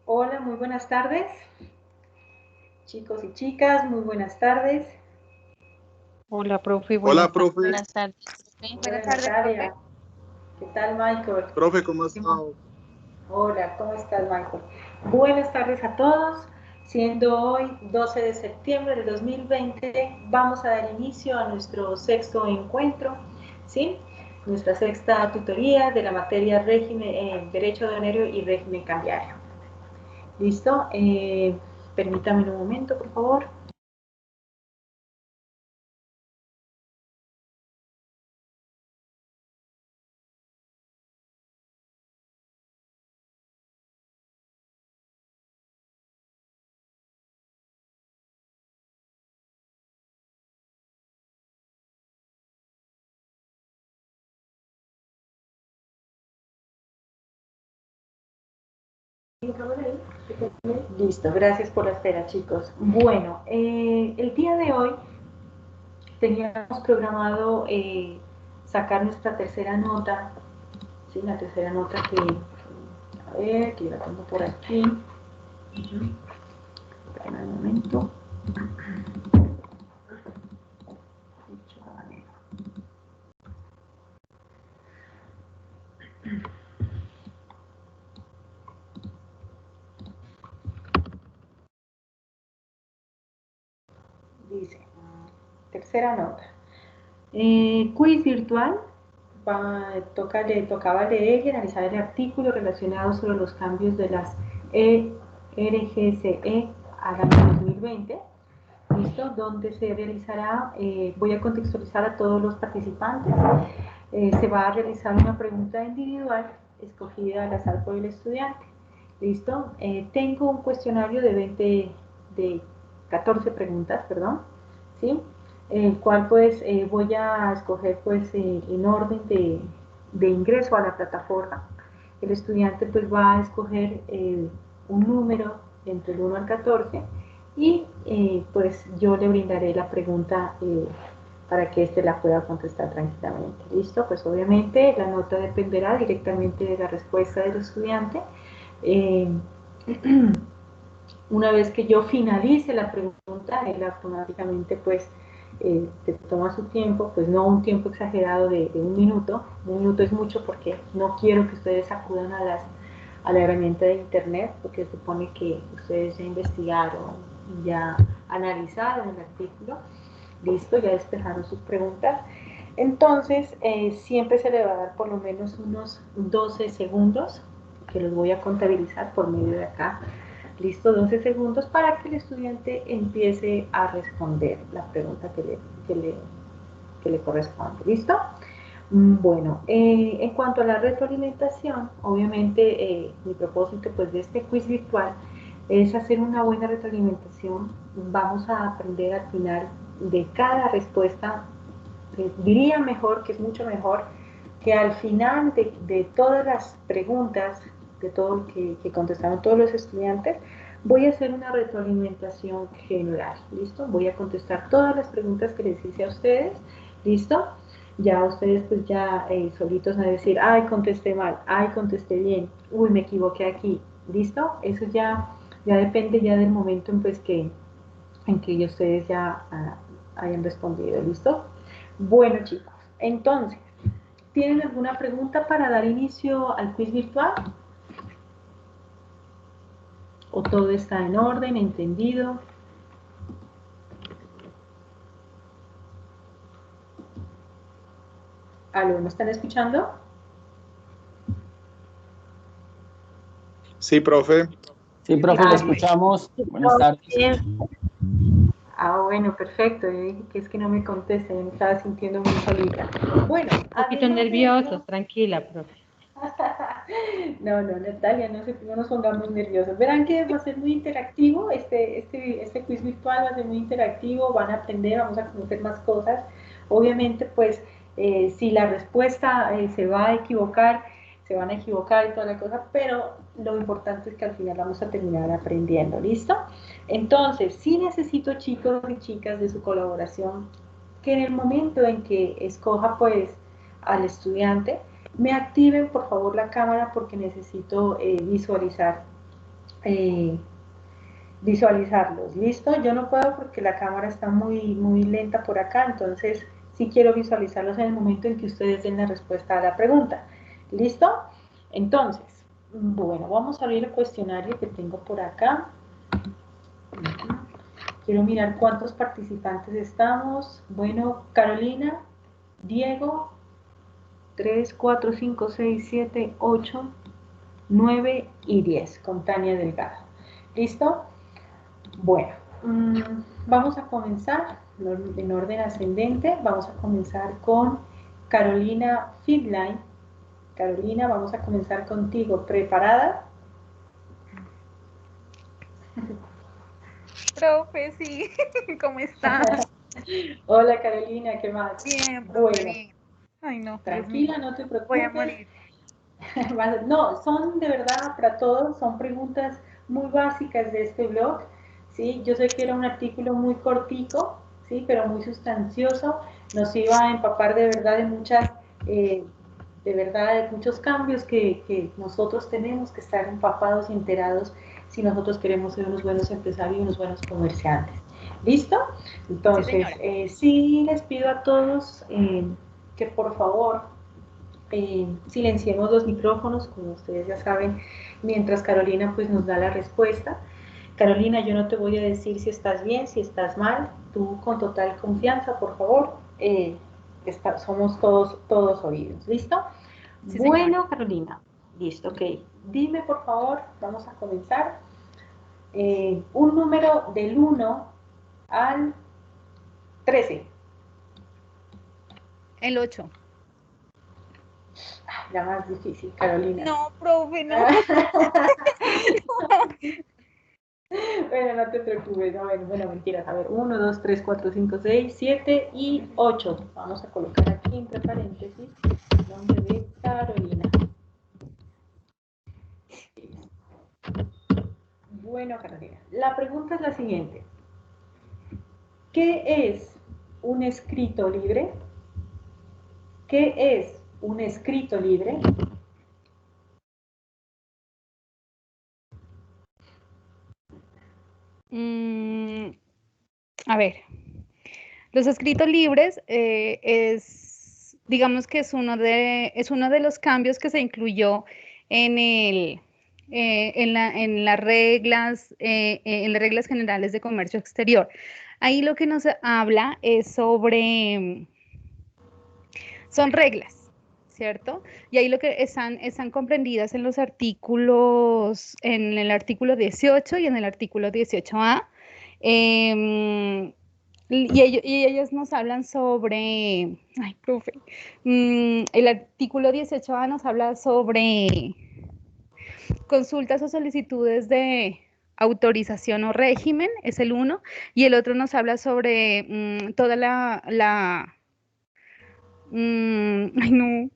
Hola, muy buenas tardes. Chicos y chicas, muy buenas tardes. Hola, profe. Hola, profe. Buenas tardes, profe. Buenas tardes, profe. ¿Qué tal, Michael? Profe, ¿cómo has estado? Hola, ¿cómo estás, Michael? Buenas tardes a todos. Siendo hoy 12 de septiembre del 2020, vamos a dar inicio a nuestro sexto encuentro, ¿sí? Nuestra sexta tutoría de la materia Derecho Aduanero y Régimen Cambiario. ¿Listo? Permítame un momento, por favor. Listo, gracias por la espera, chicos. Bueno, el día de hoy teníamos programado sacar nuestra tercera nota, ¿sí? La tercera nota a ver, que yo la tengo por aquí. Espera un momento. Dice, tercera nota. Quiz virtual. Le tocaba leer y analizar el artículo relacionado sobre los cambios de las RGCE al año 2020. ¿Listo? Donde se realizará, voy a contextualizar a todos los participantes. Se va a realizar una pregunta individual escogida al azar por el estudiante. ¿Listo? Tengo un cuestionario de 14 preguntas, perdón, ¿sí? El cual pues voy a escoger pues en orden de ingreso a la plataforma. El estudiante pues va a escoger un número entre el 1 al 14 y pues yo le brindaré la pregunta para que éste la pueda contestar tranquilamente. ¿Listo? Pues obviamente la nota dependerá directamente de la respuesta del estudiante. Una vez que yo finalice la pregunta, él automáticamente pues te toma su tiempo, pues no un tiempo exagerado de un minuto es mucho porque no quiero que ustedes acudan a la herramienta de internet, porque se supone que ustedes ya investigaron, ya analizaron el artículo, listo, ya despejaron sus preguntas. Entonces, siempre se le va a dar por lo menos unos 12 segundos, que los voy a contabilizar por medio de acá. Listo, 12 segundos para que el estudiante empiece a responder la pregunta que le corresponde. ¿Listo? Bueno, en cuanto a la retroalimentación, obviamente mi propósito pues, de este quiz virtual es hacer una buena retroalimentación. Vamos a aprender al final de cada respuesta, diría mejor, que es mucho mejor, que al final de todas las preguntas, de todo lo que contestaron todos los estudiantes, voy a hacer una retroalimentación general, ¿listo? Voy a contestar todas las preguntas que les hice a ustedes, ¿listo? Ya ustedes pues ya solitos van a decir, ay, contesté mal, ay, contesté bien, uy, me equivoqué aquí, ¿listo? Eso ya depende ya del momento pues, en que ustedes ya hayan respondido, ¿listo? Bueno, chicos, entonces, ¿tienen alguna pregunta para dar inicio al quiz virtual? ¿O todo está en orden, entendido? ¿Aló, me están escuchando? Sí, profe. Sí, profe, le escuchamos. Buenas tardes. Ah, bueno, perfecto. Yo dije que es que no me contesta, yo me estaba sintiendo muy solita. Bueno, Un poquito nerviosos, tranquila, profe. No, Natalia, no nos pongamos nerviosos. Verán que va a ser muy interactivo, este quiz virtual va a ser muy interactivo, van a aprender, vamos a conocer más cosas. Obviamente, pues, si la respuesta se va a equivocar, se van a equivocar y toda la cosa, pero lo importante es que al final vamos a terminar aprendiendo, ¿listo? Entonces, sí necesito, chicos y chicas, de su colaboración, que en el momento en que escoja, pues, al estudiante, me activen por favor la cámara porque necesito visualizarlos. ¿Listo? Yo no puedo porque la cámara está muy lenta por acá, entonces sí quiero visualizarlos en el momento en que ustedes den la respuesta a la pregunta. ¿Listo? Entonces, bueno, vamos a abrir el cuestionario que tengo por acá. Quiero mirar cuántos participantes estamos. Bueno, Carolina, Diego, 3, 4, 5, 6, 7, 8, 9 y 10, con Tania Delgado. ¿Listo? Bueno, vamos a comenzar en orden ascendente. Vamos a comenzar con Carolina Fidline. Carolina, vamos a comenzar contigo. ¿Preparada? Profe, sí, ¿cómo estás? Hola Carolina, ¿qué más? Bien, profe, Bueno, bien. Ay, no, Dios mío, tranquila, no te voy a preocupes. morir. No, son de verdad para todos, son preguntas muy básicas de este blog, ¿sí? Yo sé que era un artículo muy cortico, ¿sí? Pero muy sustancioso, nos iba a empapar de verdad, de muchos cambios que nosotros tenemos que estar empapados y enterados si nosotros queremos ser unos buenos empresarios y unos buenos comerciantes. ¿Listo? Sí, Entonces, señora. sí les pido a todos que por favor silenciemos los micrófonos, como ustedes ya saben, mientras Carolina pues nos da la respuesta. Carolina, yo no te voy a decir si estás bien, si estás mal, tú con total confianza, por favor, somos todos oídos, ¿listo? Sí, señora. Bueno, Carolina, listo, ok. Dime, por favor, vamos a comenzar, un número del 1 al 13. El 8. La más difícil, Carolina. No, profe, no. Bueno, no te preocupes, no, bueno, mentiras. A ver, 1, 2, 3, 4, 5, 6, 7 y 8. Vamos a colocar aquí entre paréntesis el nombre de Carolina. Bueno, Carolina, la pregunta es la siguiente. ¿Qué es un escrito libre? ¿Qué es un escrito libre? A ver, los escritos libres digamos que es uno de los cambios que se incluyó en en en las reglas generales de comercio exterior. Ahí lo que nos habla es son reglas, ¿cierto? Y ahí lo que están comprendidas en los artículos, en el artículo 18 y en el artículo 18A. Y ellos nos hablan sobre, ay, profe, el artículo 18A nos habla sobre consultas o solicitudes de autorización o régimen, es el uno, y el otro nos habla sobre toda ay no,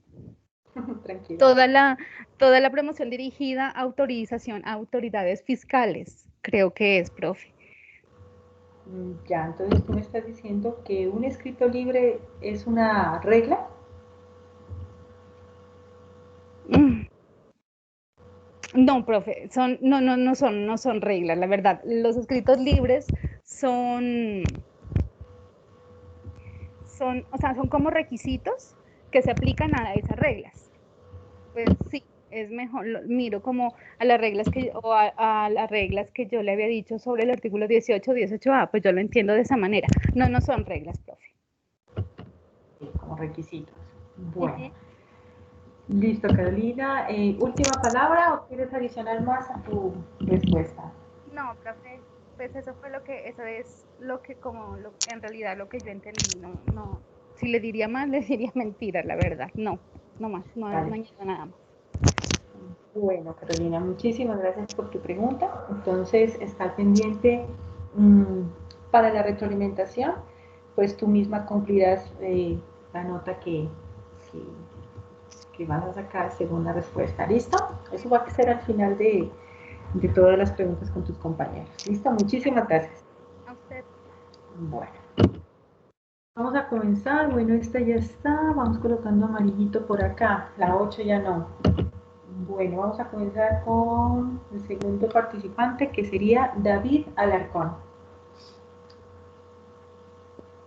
Tranquila. toda la promoción dirigida a autorización a autoridades fiscales, creo que es, profe. Ya, entonces tú me estás diciendo que un escrito libre es una regla. Mm, No, profe, no son reglas, la verdad. Los escritos libres son, o sea, son como requisitos que se aplican a esas reglas. Pues sí, es mejor, miro como a las reglas a las reglas que yo le había dicho sobre el artículo 18, 18A, pues yo lo entiendo de esa manera. No son reglas, profe. Sí, como requisitos. Bueno, listo, Carolina. ¿Última palabra o quieres adicionar más a tu respuesta? No, profe, pues eso es lo que en realidad lo que yo entendí, si le diría más, le diría mentira, la verdad, no más, no Vale. añado nada más. Bueno, Carolina, muchísimas gracias por tu pregunta. Entonces, está pendiente para la retroalimentación, pues tú misma cumplirás la nota que, que vas a sacar según la respuesta. ¿Listo? Eso va a ser al final de todas las preguntas con tus compañeros. ¿Listo? Muchísimas gracias. A usted. Bueno. Vamos a comenzar. Bueno, esta ya está. Vamos colocando amarillito por acá. La 8 ya no. Bueno, vamos a comenzar con el segundo participante, que sería David Alarcón.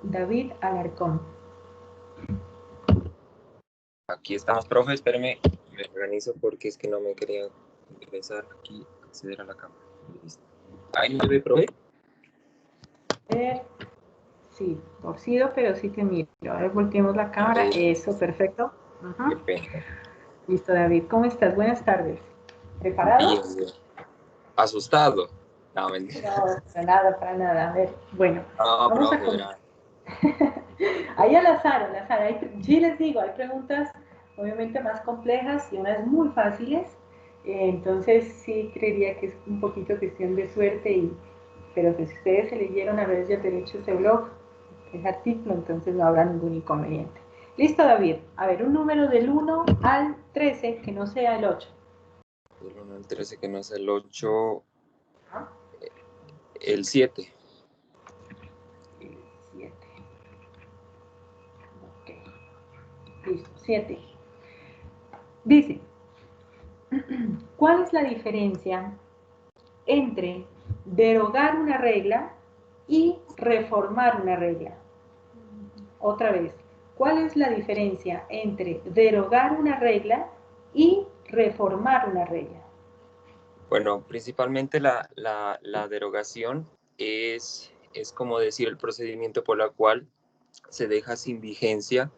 David Alarcón. Aquí estamos, profe, espéreme, me organizo porque es que no me quería ingresar aquí, acceder a la cámara. Listo. ¿Ahí me ve, profe? A ver, sí, torcido, pero sí te miro. A ver, volteemos la cámara. Eso, perfecto. Qué pena. Listo, David, ¿cómo estás? Buenas tardes. ¿Preparado? Bien, bien. Asustado. No, mentira. No, para nada. A ver, bueno, No, vamos a profe, comenzar. Ahí al azar. Sí les digo, hay preguntas obviamente más complejas y unas muy fáciles. Entonces sí creería que es un poquito cuestión de suerte, pero que si ustedes se leyeron a veces derecho ese blog, ese artículo, entonces no habrá ningún inconveniente. Listo, David. A ver, un número del 1 al 13 que no sea el 8. Del 1 al 13 que no es el 8, ¿Ah? el 7. El 7. Ok. Listo, 7. Dice, ¿cuál es la diferencia entre derogar una regla y reformar una regla? Otra vez, ¿cuál es la diferencia entre derogar una regla y reformar una regla? Bueno, principalmente la derogación es como decir el procedimiento por el cual se deja sin vigencia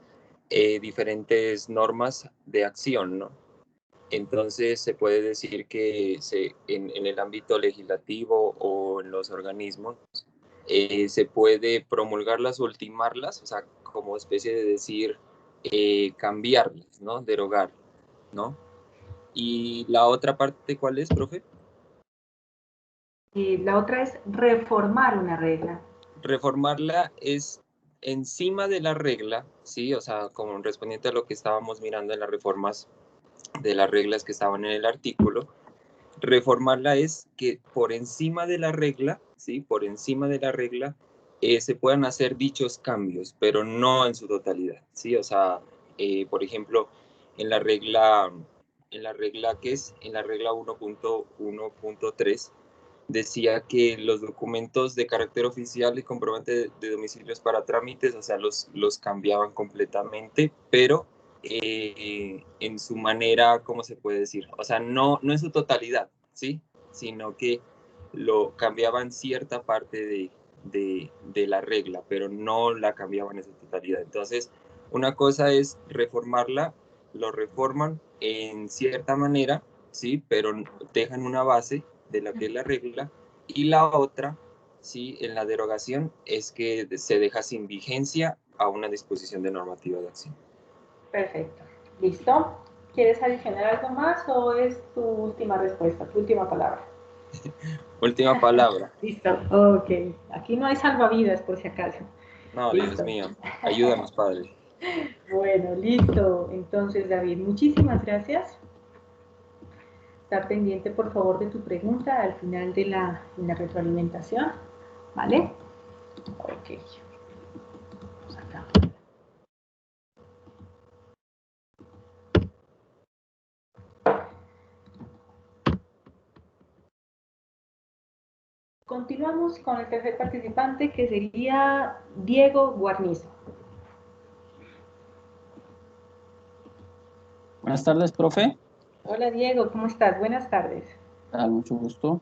diferentes normas de acción, ¿no? Entonces se puede decir que en el ámbito legislativo o en los organismos se puede promulgarlas o ultimarlas, o sea, como especie de decir cambiarlas, ¿no? Derogar, ¿no? Y la otra parte, ¿cuál es, profe? La otra es reformar una regla. Reformarla es encima de la regla, ¿sí? O sea, como respondiente a lo que estábamos mirando en las reformas de las reglas que estaban en el artículo, reformarla es que por encima de la regla, ¿sí? Por encima de la regla se puedan hacer dichos cambios, pero no en su totalidad, ¿sí? O sea, por ejemplo, en la regla, ¿qué es? En la regla 1.1.3 decía que los documentos de carácter oficial y comprobante de domicilios para trámites, o sea, los cambiaban completamente, pero en su manera, ¿cómo se puede decir? O sea, no en su totalidad, ¿sí? Sino que lo cambiaban cierta parte de la regla, pero no la cambiaban en su totalidad. Entonces, una cosa es reformarla, lo reforman en cierta manera, ¿sí? Pero dejan una base de la que es la regla, y la otra, ¿sí? En la derogación es que se deja sin vigencia a una disposición de normativa de acción. Perfecto. ¿Listo? ¿Quieres adicionar algo más o es tu última respuesta, tu última palabra? Última palabra. Listo. Ok. Aquí no hay salvavidas, por si acaso. No, Dios Listo. mío, ayúdanos, Padre. Bueno, listo. Entonces, David, muchísimas gracias. Estar pendiente, por favor, de tu pregunta al final de la retroalimentación. ¿Vale? Ok. Vamos acá. Continuamos con el tercer participante, que sería Diego Guarnizo. Buenas tardes, profe. Hola, Diego, ¿cómo estás? Buenas tardes. Mucho gusto.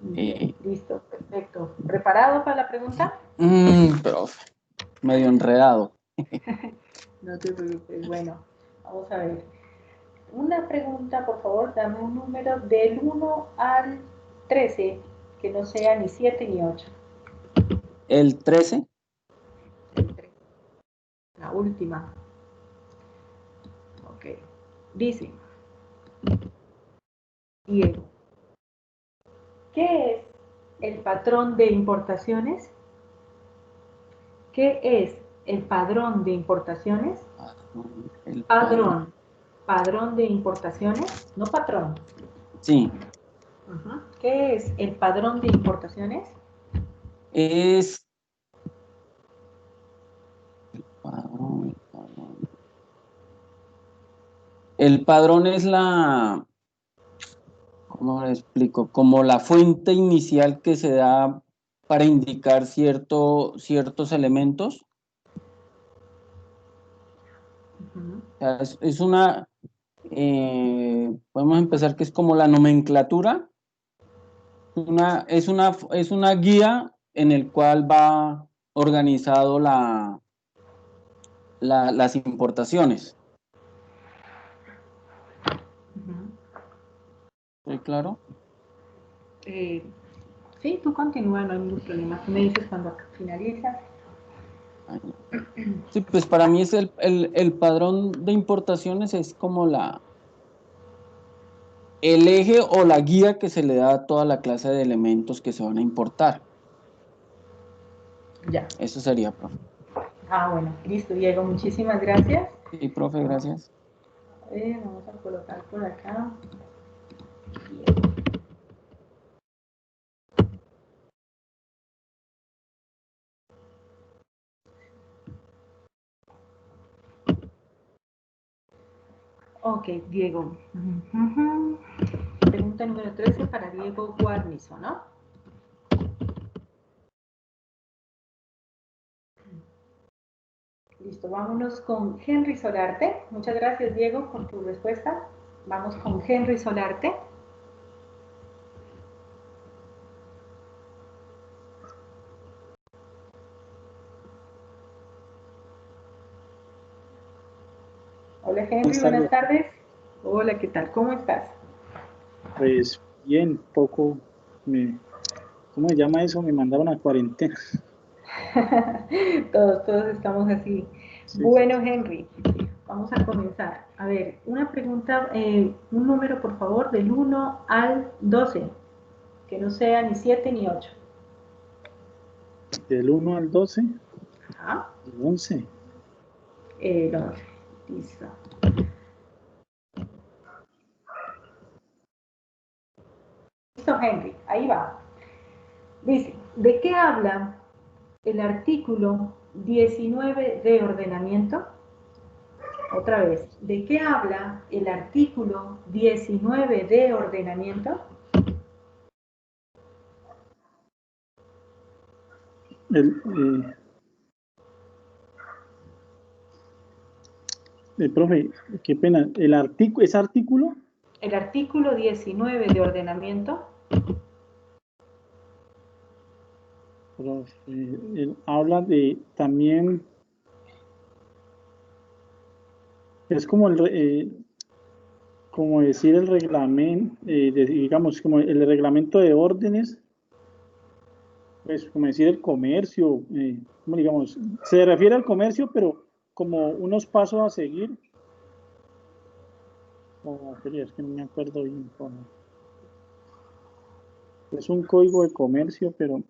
Bien, listo, perfecto. ¿Preparado para la pregunta? Profe, medio enredado. No te preocupes. Bueno, vamos a ver. Una pregunta, por favor, dame un número del 1 al 13, que no sea ni 7 ni 8. El 13. El 13. La última. Ok. Dice, Diego, ¿qué es el patrón de importaciones? ¿Qué es el padrón de importaciones? El Padrón. Padrón de importaciones, no patrón. Sí. ¿Qué es el padrón de importaciones? Es el padrón es ¿cómo le explico? Como la fuente inicial que se da para indicar ciertos elementos. Ujú. O sea, es una, podemos empezar que es como la nomenclatura. Es una guía en el cual va organizado las importaciones. Ujú. ¿Estoy claro? Eh, sí, tú continúa, no hay ningún problema. Tú me dices cuando finalizas. Sí, pues para mí es el padrón de importaciones es como el eje o la guía que se le da a toda la clase de elementos que se van a importar. Ya. Eso sería, profe. Ah, bueno, listo, Diego, muchísimas gracias. Sí, profe, gracias. A ver, vamos a colocar por acá. Ok, Diego. Ujú. Pregunta número 13 para Diego Guarnizo, ¿no? Listo, vámonos con Henry Solarte. Muchas gracias, Diego, por tu respuesta. Vamos con Henry Solarte. Hola, Henry, Buenas buenas tardes. tardes. Hola, ¿qué tal? ¿Cómo estás? Pues bien, ¿cómo se llama eso? Me mandaron a cuarentena. Todos estamos así. Sí, sí. Bueno, Henry, vamos a comenzar. A ver, una pregunta, un número, por favor, del 1 al 12, que no sea ni 7 ni 8. Del 1 al 12, Ajá. el 11. El 11. Listo. Listo, Henry, ahí va. Dice, ¿de qué habla el artículo 19 de ordenamiento? Otra vez, ¿de qué habla el artículo 19 de ordenamiento? El, profe, qué pena. ¿Ese artículo? El artículo 19 de ordenamiento. Profe, él habla de también, es como decir el reglamento, digamos, como el reglamento de órdenes, pues como decir el comercio, como digamos, se refiere al comercio, pero como unos pasos a seguir. Es que no me acuerdo bien. Es un código de comercio, pero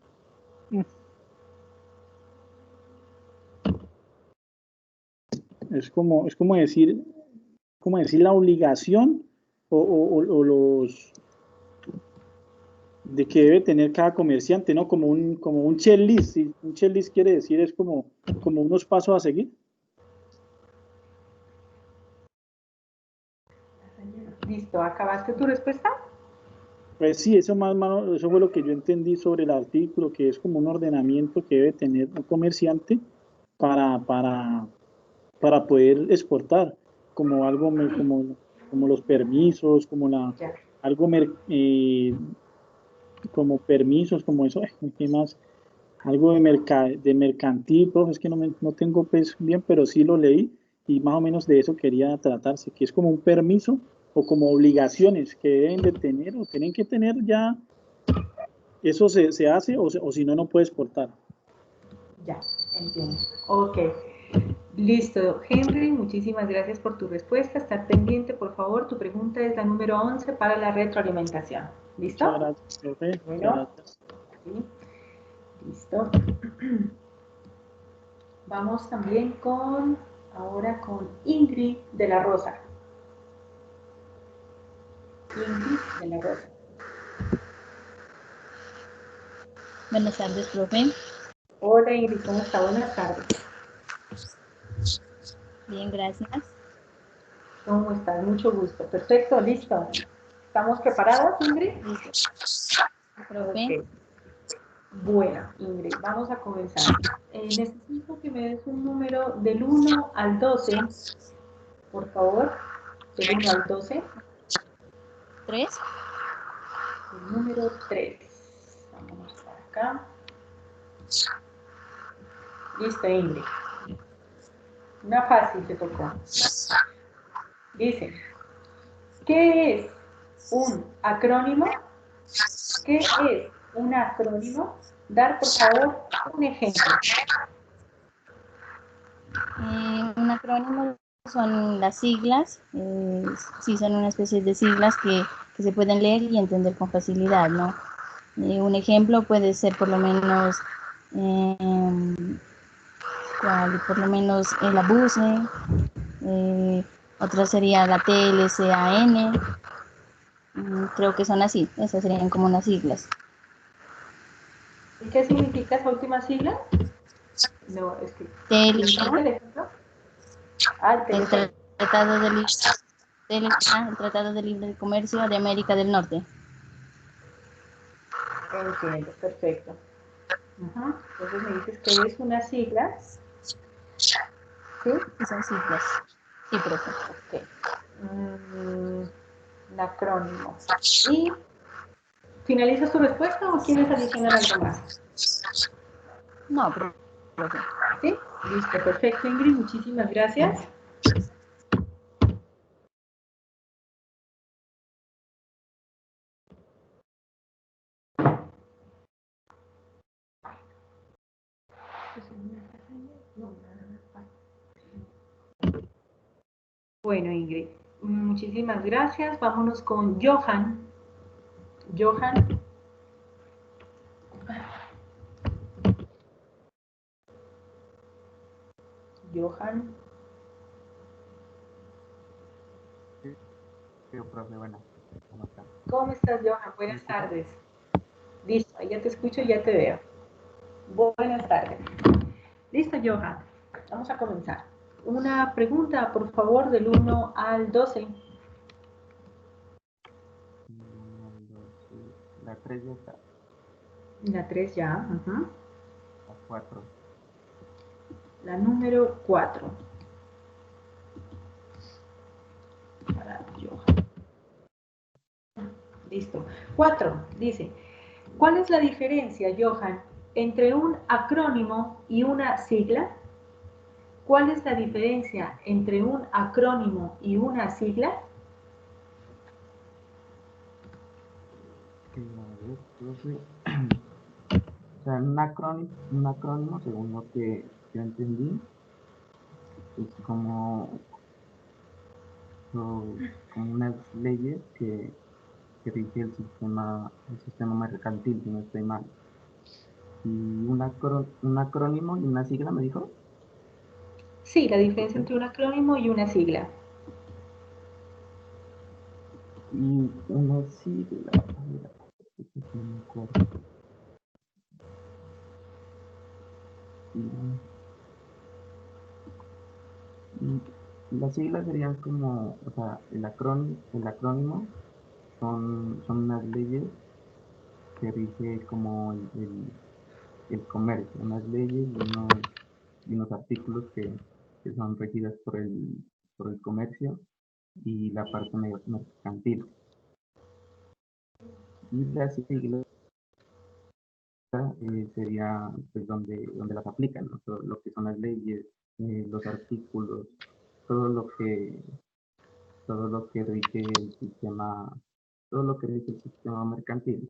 es como decir la obligación o los de que debe tener cada comerciante, ¿no? Como un checklist. ¿Sí? Un checklist quiere decir es como unos pasos a seguir. Listo, ¿acabaste tu respuesta? Pues sí, eso fue lo que yo entendí sobre el artículo, que es como un ordenamiento que debe tener un comerciante para poder exportar, como algo como los permisos, Ya. algo como permisos, como eso, ¿qué más? Algo de mercantil, profe, es que no tengo pues bien, pero sí lo leí y más o menos de eso quería tratarse, que es como un permiso o como obligaciones que deben de tener o tienen que tener ya, eso se hace o si no, no puede exportar. Ya, entiendo. Ok. Listo, Henry, muchísimas gracias por tu respuesta. Estar pendiente, por favor. Tu pregunta es la número 11 para la retroalimentación. Muchas ¿Listo? gracias, profe. Muchas Bueno, gracias. sí. Listo. Vamos también ahora con Ingrid de la Rosa. Ingrid de la Rosa. Buenas tardes, profe. Hola Ingrid, ¿cómo está? Buenas tardes. Bien, gracias. ¿Cómo estás? Mucho gusto. Perfecto, listo. ¿Estamos preparadas, Ingrid? Profe. Ok. Bueno, Ingrid, vamos a comenzar. Necesito que me des un número del 1 al 12, por favor. Del 1 al 12. 3. El número 3. Vamos para acá. Listo, Ingrid. Una fácil te tocó. Dice, ¿qué es un acrónimo? ¿Qué es un acrónimo? Dar, por favor, un ejemplo. Un acrónimo son las siglas, sí son una especie de siglas que se pueden leer y entender con facilidad, ¿no? Un ejemplo puede ser por lo menos, por lo menos el ABUSE, otra sería la TLCAN, creo que son así, esas serían como unas siglas. ¿Y qué significa esa última sigla? No, es que... TLC, ¿el ejemplo? Ah, el el teléfono. Tratado de TLCA, el Tratado de Libre Comercio de América del Norte. Entiendo, perfecto. Ajá. Entonces me dices que es una sigla. ¿Sí? Sí, son siglas. Sí, profe. Ok. Un acrónimo. ¿Y finalizas tu respuesta o quieres adicionar algo más? No, profe. ¿Sí? Listo, perfecto, Ingrid. Muchísimas gracias. Bueno, Ingrid, muchísimas gracias. Vámonos con Johan. Johan. Johan. Sí, profe, bueno, ¿cómo está? ¿Cómo estás, Johan? ¿Me Buenas escucha? tardes. Listo, ahí ya te escucho y ya te veo. Buenas tardes. Listo, Johan. Vamos a comenzar. Una pregunta, por favor, del 1 al 12. La 3 ya está, La 3 ya. Ajá. la 4. La número 4. Para Johan. Listo. 4. Dice, ¿cuál es la diferencia, Johan, entre un acrónimo y una sigla? ¿Cuál es la diferencia entre un acrónimo y una sigla? A ver, profe. O sea, un acrónimo, según lo que yo entendí, es como unas leyes que rige el sistema mercantil, si no estoy mal. Y un acrónimo y una sigla, ¿me dijo? Sí, la diferencia Disculpe. entre un acrónimo y una sigla. Y una sigla, a ver, no me acuerdo. Y las siglas serían como, o sea, el acrónimo son unas leyes que rige como el comercio, unas leyes y unos artículos que son regidas por el comercio y la parte mercantil. Y las siglas sería pues donde las aplican, ¿no? Todo lo que son las leyes, los artículos, todo lo que todo lo que rige el sistema, todo lo que rige el sistema mercantil,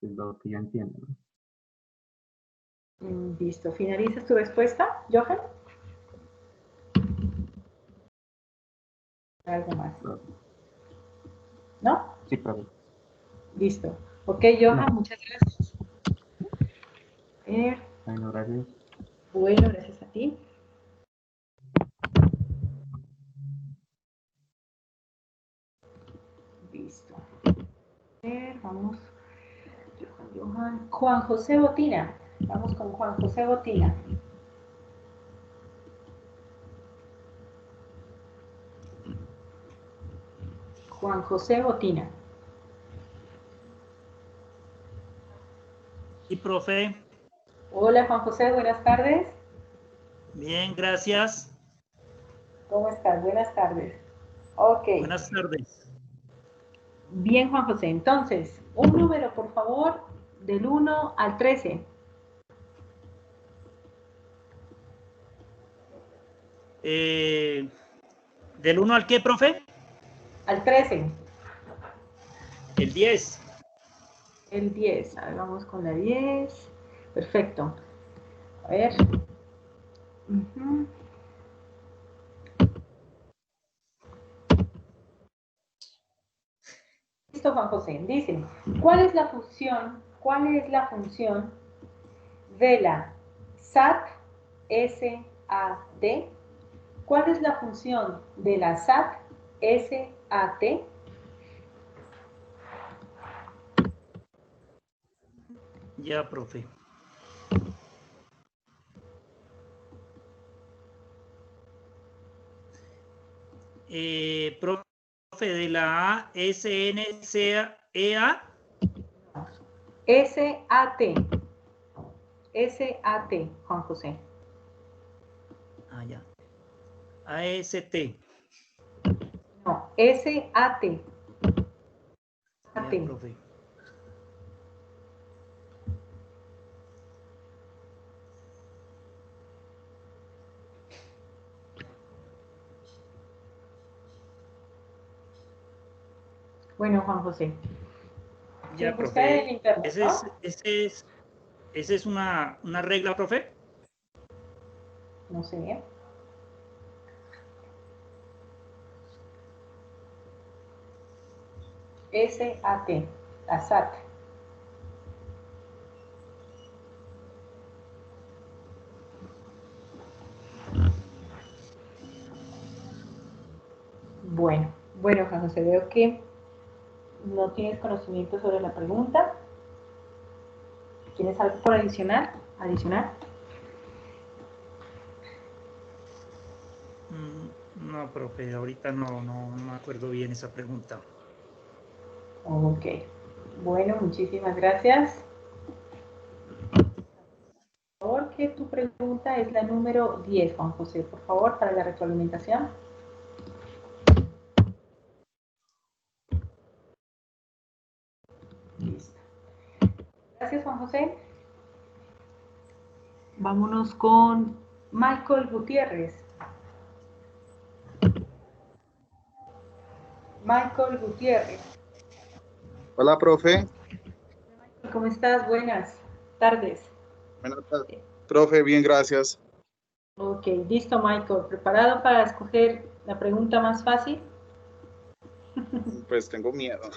es lo que yo entiendo, ¿no? Listo. ¿Finalizas tu respuesta, Johan? ¿Algo más? Pero- ¿No? sí, profe. Listo. Ok, Johan, No, muchas gracias. bueno, gracias. Bueno, gracias a ti. Listo. Vamos. Johan. Juan José Botina. Vamos con Juan José Botina. Juan José Botina. Y profe, Hola Juan José, buenas tardes. bien, gracias. ¿Cómo estás? Buenas tardes. Ok. Buenas tardes. Bien, Juan José. Entonces, un número, por favor, del 1 al 13. ¿Del 1 al qué, profe? Al 13. El 10. El 10. A ver, vamos con la 10. Perfecto. A ver. Listo, Juan José. Dice, ¿cuál es la función de la SAT SAT? ¿Cuál es la función de la SAT SAT? Ya, profe. Profe, de la A, S, N, C, E, A. SAT. SAT, Juan José. Ah, ya. AST. No, SAT. Ya, profe. Bueno, Juan José. Ya, Sí, busca profe. en internet, ¿no? ¿Esa es una regla, profe? No sé. SAT, la SAT. Bueno, Juan José, veo que no tienes conocimiento sobre la pregunta. ¿Tienes algo por adicionar? No, profe, ahorita no me acuerdo bien esa pregunta. Ok. Bueno, muchísimas gracias. Por favor, que tu pregunta es la número 10, Juan José, por favor, para la retroalimentación. Listo. Gracias, Juan José. Vámonos con Michael Gutiérrez. Michael Gutiérrez. Hola, profe. ¿Cómo estás? Buenas tardes. Buenas tardes. Profe, bien, gracias. Ok, listo, Michael. ¿Preparado para escoger la pregunta más fácil? Pues tengo miedo.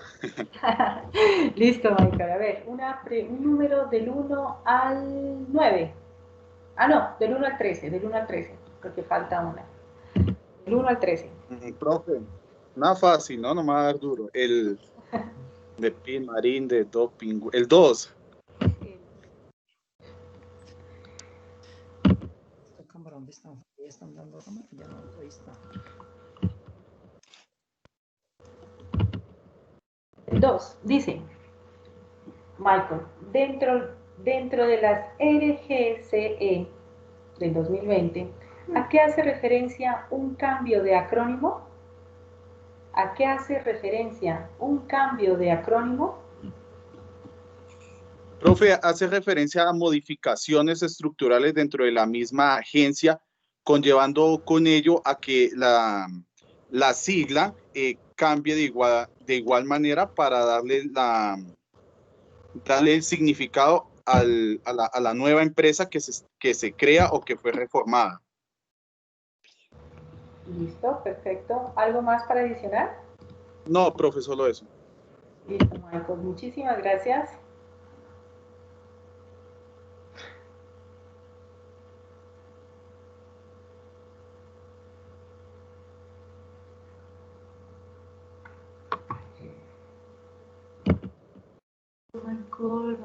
Listo, Michael. A ver, un número del 1 al 9. Ah, no, del 1 al 13, porque falta una. Del 1 al 13. Profe, nada fácil, ¿no? No me va a dar duro. El de Pin Marín, de Doping, el 2. ¿Esta cámara dónde está? ¿Ya están dando cámara? Ya no, ahí está. El 2 dice, Michael, dentro de las RGCE del 2020, ¿a qué hace referencia un cambio de acrónimo? ¿A qué hace referencia un cambio de acrónimo? Profe, hace referencia a modificaciones estructurales dentro de la misma agencia, conllevando con ello a que la sigla cambie de igual manera para darle el significado a la nueva empresa que se crea o que fue reformada. Listo, perfecto. ¿Algo más para adicionar? No, profe, solo eso. Listo, Michael. Muchísimas gracias.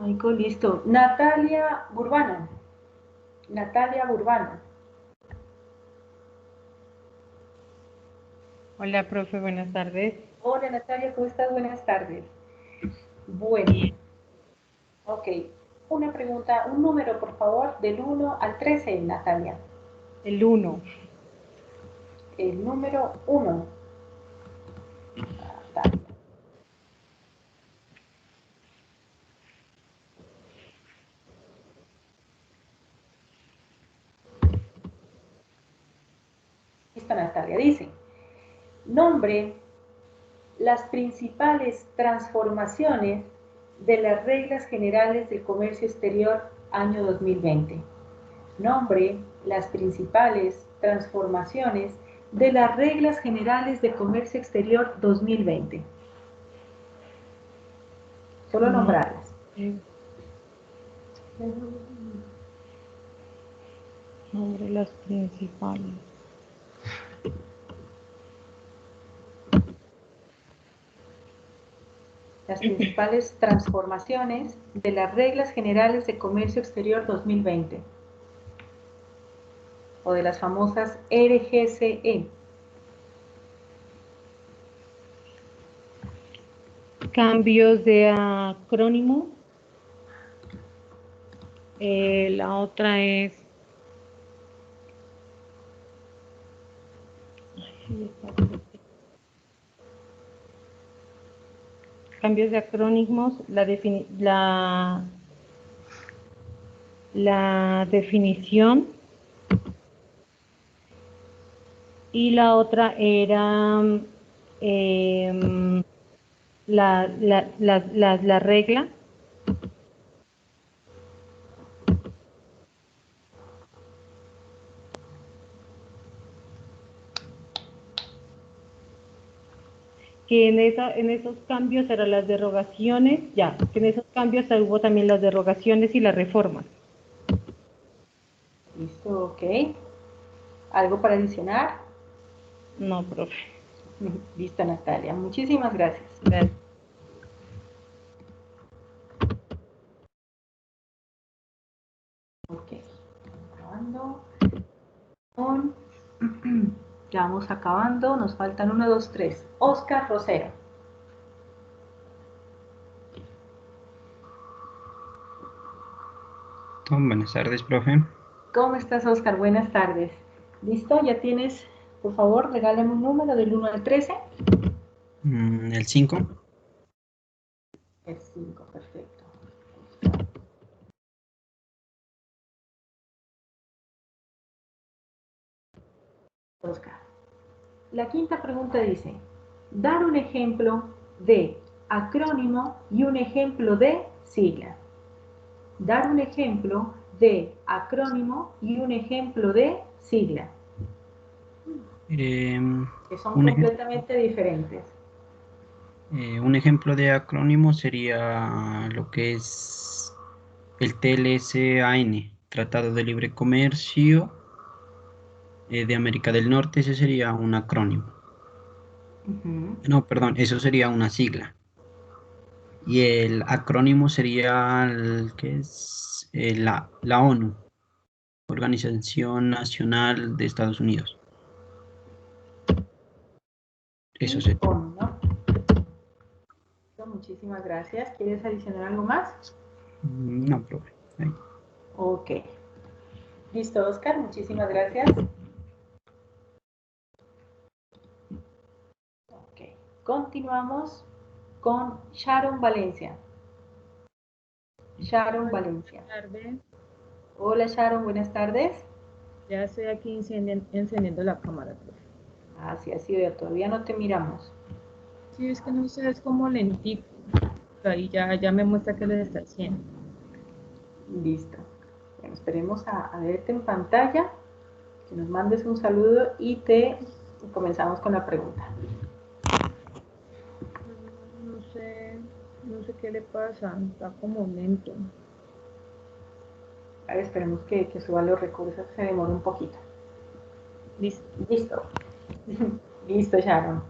Michael, listo. Natalia Burbano. Hola, profe, buenas tardes. Hola Natalia, ¿cómo estás? Buenas tardes. Bueno, ok. Una pregunta, un número por favor, del 1 al 13, Natalia. El 1. El número 1. Natalia. Listo, Natalia. Dice, nombre las principales transformaciones de las reglas generales del comercio exterior año 2020. Nombre las principales transformaciones de las reglas generales de comercio exterior 2020. Solo nombrarlas. Nombre las principales. Las principales transformaciones de las reglas generales de comercio exterior 2020. O de las famosas RGCE. Cambios de acrónimo. La otra es... Cambios de acrónimos, la definición, y la otra era la regla. Que en esos cambios eran las derogaciones, que en esos cambios hubo también las derogaciones y las reformas. Listo, ok. ¿Algo para adicionar? No, profe. Listo, Natalia. Muchísimas gracias. Gracias. Ok. Acabando. Ya vamos acabando. Nos faltan 1, 2, 3. Oscar Rosero. Buenas tardes, profe. ¿Cómo estás, Oscar? Buenas tardes. ¿Listo? ¿Ya tienes, por favor, regálame un número del 1 al 13? El 5. El 5, perfecto. Oscar. La quinta pregunta dice, dar un ejemplo de acrónimo y un ejemplo de sigla. Dar un ejemplo de acrónimo y un ejemplo de sigla. Que son completamente diferentes. Un ejemplo de acrónimo sería lo que es el TLSAN, Tratado de Libre Comercio de América del Norte. Ese sería un acrónimo. No, perdón, eso sería una sigla. Y el acrónimo sería ¿qué es? La ONU, Organización Nacional de Estados Unidos. Eso sería. ONU, ¿no? Muchísimas gracias. ¿Quieres adicionar algo más? No, profe. Ahí. Ok. Listo, Oscar. Muchísimas gracias. Ok. Continuamos con Sharon Valencia. Sharon Valencia. Buenas tardes. Hola, Sharon. Buenas tardes. Ya estoy aquí encendiendo la cámara, profe. Ah, sí, así veo. Todavía no te miramos. Sí, es que no sé, es como lentico. Ahí ya me muestra que les está haciendo. Listo. Bueno, esperemos a verte en pantalla, que nos mandes un saludo y comenzamos con la pregunta. No sé qué le pasa, está como lento. A ver, esperemos que suba los recursos, se demora un poquito. Listo. Listo. Listo, Sharon.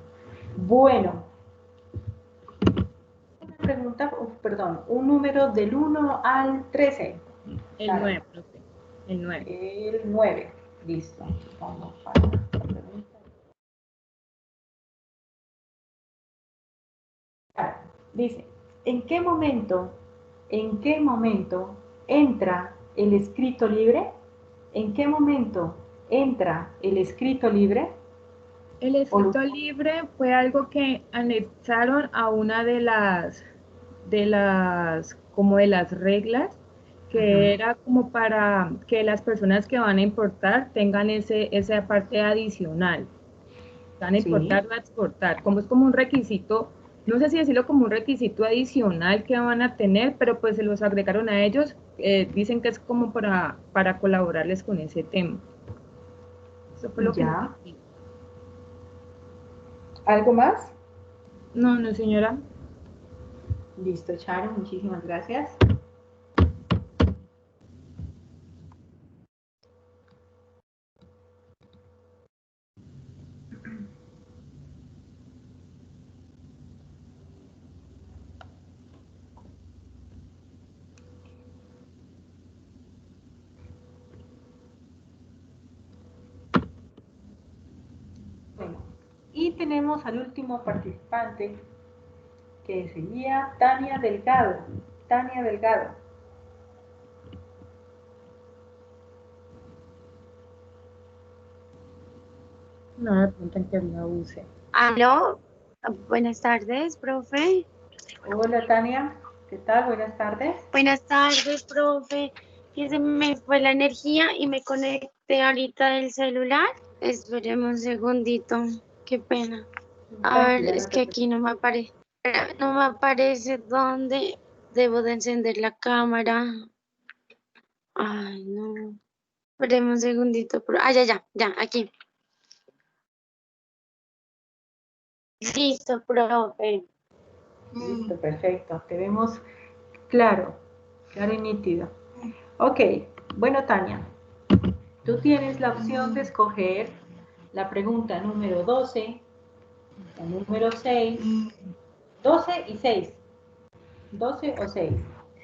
Bueno. Una pregunta, perdón, un número del 1 al 13. El Sharon. 9, profe. El 9. El 9. Listo. Vamos para la pregunta. Dice, en qué momento entra el escrito libre? ¿En qué momento entra el escrito libre? El escrito libre fue algo que anexaron a una como de las reglas, que era como para que las personas que van a importar tengan esa parte adicional. Van a importar o a exportar, como es como un requisito, no sé si decirlo como un requisito adicional que van a tener, pero pues se los agregaron a ellos, dicen que es como para colaborarles con ese tema. Eso fue lo que entendí. ¿Algo más? No, no, señora. Listo, Charo, muchísimas gracias. Bueno, y tenemos al último participante, que sería Tania Delgado. Tania Delgado. No me preguntan que la use. Aló, buenas tardes, profe. Hola, Tania. ¿Qué tal? Buenas tardes. Buenas tardes, profe. Que se me fue la energía y me conecté ahorita del celular. Esperemos un segundito. Qué pena. A ver, es que aquí no me aparece dónde debo de encender la cámara. Ay, no. Esperemos un segundito. Ya, aquí. Listo, profe. Listo, perfecto. Te vemos claro y nítido. Ok, bueno, Tania, tú tienes la opción de escoger la pregunta número 12, la número 6, 12 y 6. 12 o 6.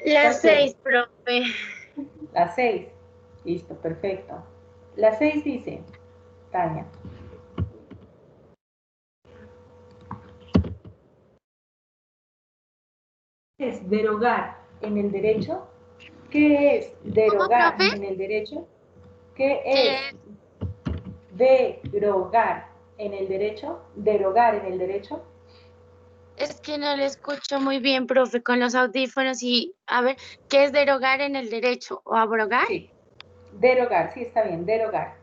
La 6, profe. La 6. Listo, perfecto. La 6 dice, Tania. ¿Qué es derogar en el derecho? ¿Qué es derogar en el derecho? ¿Qué es derogar en el derecho? ¿Derogar en el derecho? Es que no le escucho muy bien, profe, con los audífonos y, a ver, ¿qué es derogar en el derecho o abrogar? Sí, derogar, sí, está bien, derogar.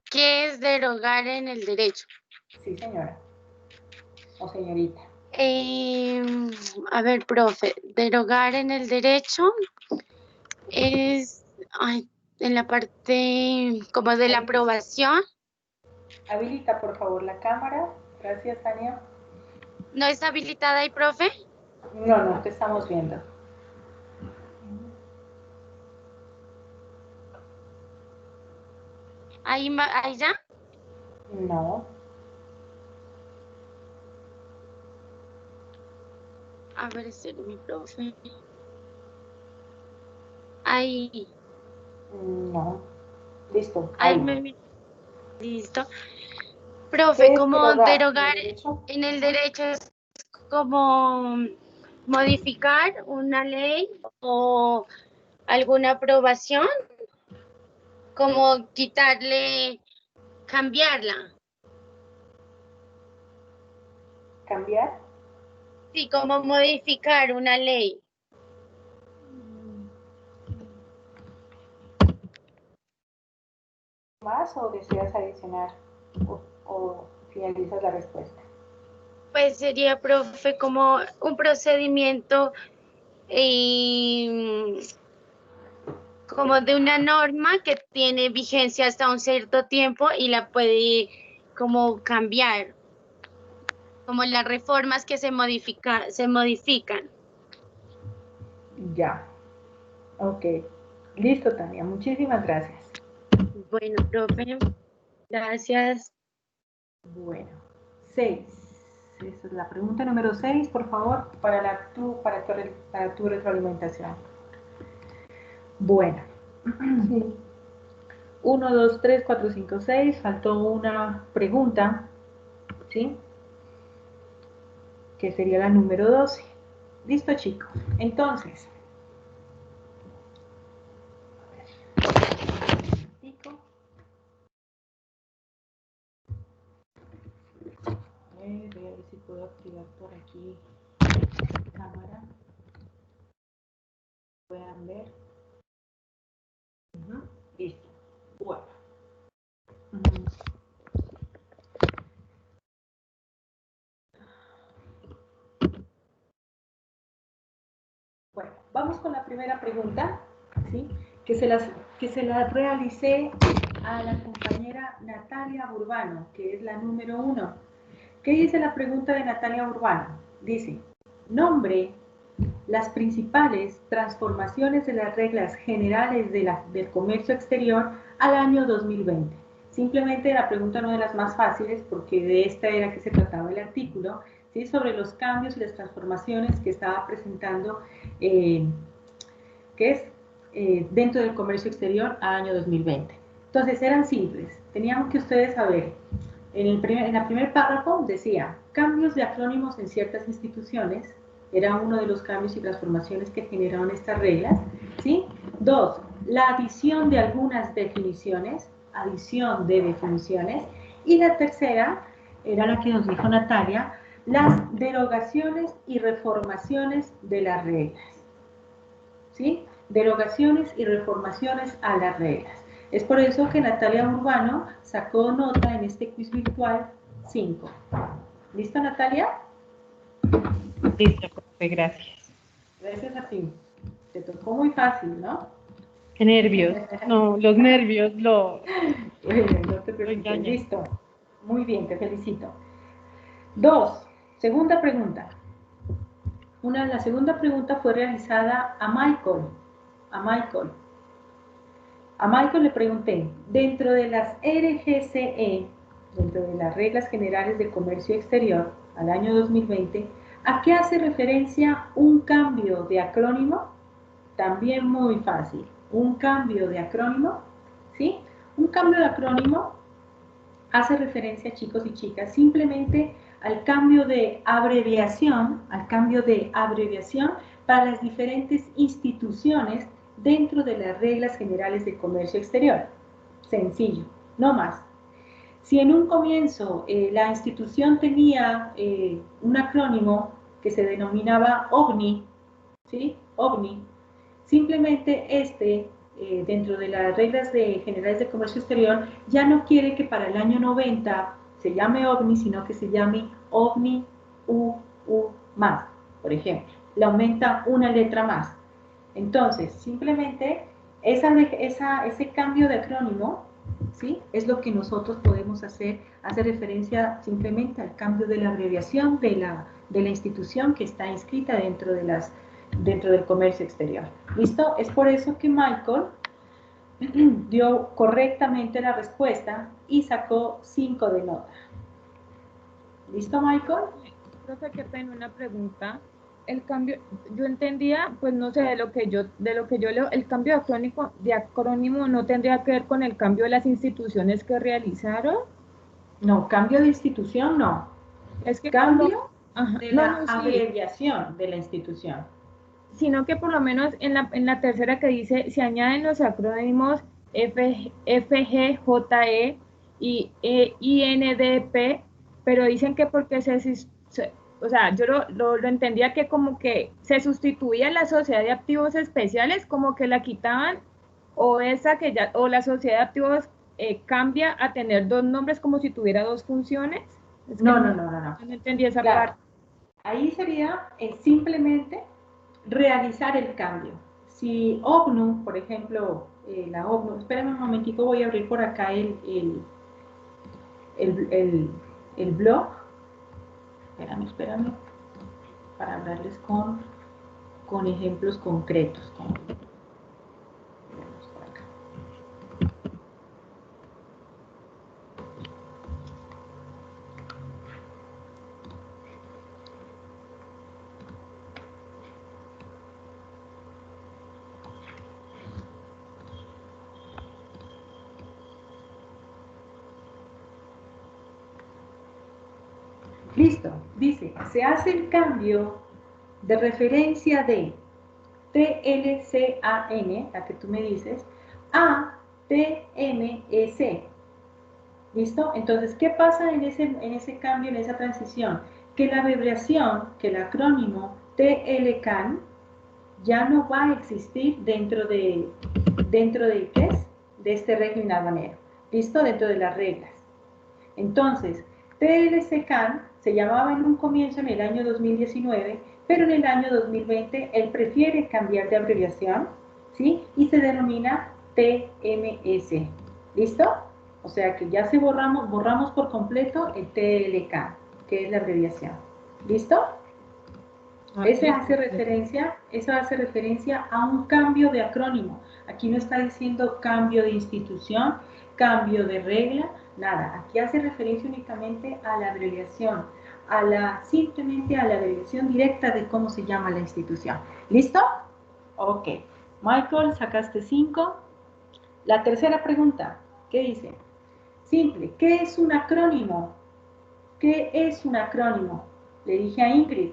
¿Qué es derogar en el derecho? Sí, señora. O señorita. A ver, profe, derogar en el derecho es, en la parte como de la aprobación. Habilita, por favor, la cámara. Gracias, Tania. ¿No está habilitada ahí, profe? No, no, te estamos viendo. ¿Ahí ya? No. A ver, mi profe. Ahí. No. Listo. Ahí. Listo. Profe, como derogar en el derecho es como modificar una ley o alguna aprobación, como cambiarla. ¿Cambiar? Sí, como modificar una ley. ¿Más o deseas adicionar o finalizas la respuesta? Pues sería, profe, como un procedimiento como de una norma que tiene vigencia hasta un cierto tiempo y la puede como cambiar, como las reformas que se modifican. Ya. Ok. Listo, Tania. Muchísimas gracias. Bueno, profe, gracias. Bueno, 6. Esa es la pregunta número 6, por favor, para tu retroalimentación. Bueno. 1, 2, 3, 4, 5, 6. Faltó una pregunta, ¿sí? que sería la número 12. ¿Listo, chicos? Entonces, voy a ver si puedo activar por aquí la cámara. Puedan ver. Listo. Bueno. Bueno, vamos con la primera pregunta, ¿sí? que se la realicé a la compañera Natalia Burbano, que es la número 1. ¿Qué dice la pregunta de Natalia Burbano? Dice, nombre las principales transformaciones de las reglas generales del comercio exterior al año 2020. Simplemente la pregunta no de las más fáciles, porque de esta era que se trataba el artículo, ¿sí? Sobre los cambios y las transformaciones que estaba presentando, dentro del comercio exterior al año 2020. Entonces eran simples, teníamos que ustedes saber, en el primer párrafo decía, cambios de acrónimos en ciertas instituciones, era uno de los cambios y transformaciones que generaron estas reglas, ¿sí? 2, la adición de algunas definiciones, y la tercera, era la que nos dijo Natalia, las derogaciones y reformaciones de las reglas, ¿sí? Derogaciones y reformaciones a las reglas. Es por eso que Natalia Urbano sacó nota en este quiz virtual 5. ¿Listo, Natalia? Listo, profe, gracias. Gracias a ti. Te tocó muy fácil, ¿no? Qué nervios. No, los nervios Bueno, no te preocupes. Listo. Muy bien, te felicito. 2. Segunda pregunta. La segunda pregunta fue realizada a Michael. A Michael le pregunté, dentro de las RGCE, dentro de las Reglas Generales de Comercio Exterior, al año 2020, ¿a qué hace referencia un cambio de acrónimo? También muy fácil. Un cambio de acrónimo, ¿sí? Un cambio de acrónimo hace referencia, chicos y chicas, simplemente al cambio de abreviación, para las diferentes instituciones dentro de las reglas generales de comercio exterior. Sencillo, no más. Si en un comienzo la institución tenía un acrónimo que se denominaba OVNI, ¿sí? OVNI, simplemente dentro de las reglas generales de comercio exterior, ya no quiere que para el año 90 se llame OVNI, sino que se llame OVNI UU+, por ejemplo. Le aumenta una letra más. Entonces, simplemente ese cambio de acrónimo, ¿sí? Es lo que nosotros podemos hacer, hace referencia simplemente al cambio de la abreviación de la institución que está inscrita dentro del comercio exterior. ¿Listo? Es por eso que Michael dio correctamente la respuesta y sacó 5 de nota. ¿Listo, Michael? Profe, qué pena, una pregunta. El cambio, yo entendía, pues no sé, de lo que yo leo, el cambio de acrónimo no tendría que ver con el cambio de las instituciones que realizaron. No, cambio de institución no. Es que cambio de la abreviación de la institución. Sino que por lo menos en la tercera que dice, se añaden los acrónimos FGJE y INDP, pero dicen que porque o sea, yo lo entendía que como que se sustituía la sociedad de activos especiales, como que la quitaban, o la sociedad de activos cambia a tener 2 nombres como si tuviera 2 funciones. No. No entendí esa parte. Ahí sería simplemente realizar el cambio. Si OVNU, por ejemplo, la OVNU, espérame un momentito, voy a abrir por acá el blog. Espérame, para hablarles con ejemplos concretos. Listo, dice, se hace el cambio de referencia de TLCAN, la que tú me dices, a TMEC. ¿Listo? Entonces, ¿qué pasa en ese cambio, en esa transición? Que la abreviación, que el acrónimo TLCAN ya no va a existir dentro de ¿qué es? De este régimen aduanero. ¿Listo? Dentro de las reglas. Entonces, TLCAN se llamaba en un comienzo en el año 2019, pero en el año 2020 él prefiere cambiar de abreviación, ¿sí? Y se denomina TMS. ¿Listo? O sea que ya borramos por completo el TLCAN, que es la abreviación. ¿Listo? Eso hace referencia a un cambio de acrónimo. Aquí no está diciendo cambio de institución, cambio de regla, nada. Aquí hace referencia únicamente a la abreviación, simplemente a la abreviación directa de cómo se llama la institución. ¿Listo? Ok. Michael, sacaste 5. La tercera pregunta, ¿qué dice? Simple, ¿qué es un acrónimo? ¿Qué es un acrónimo? Le dije a Ingrid.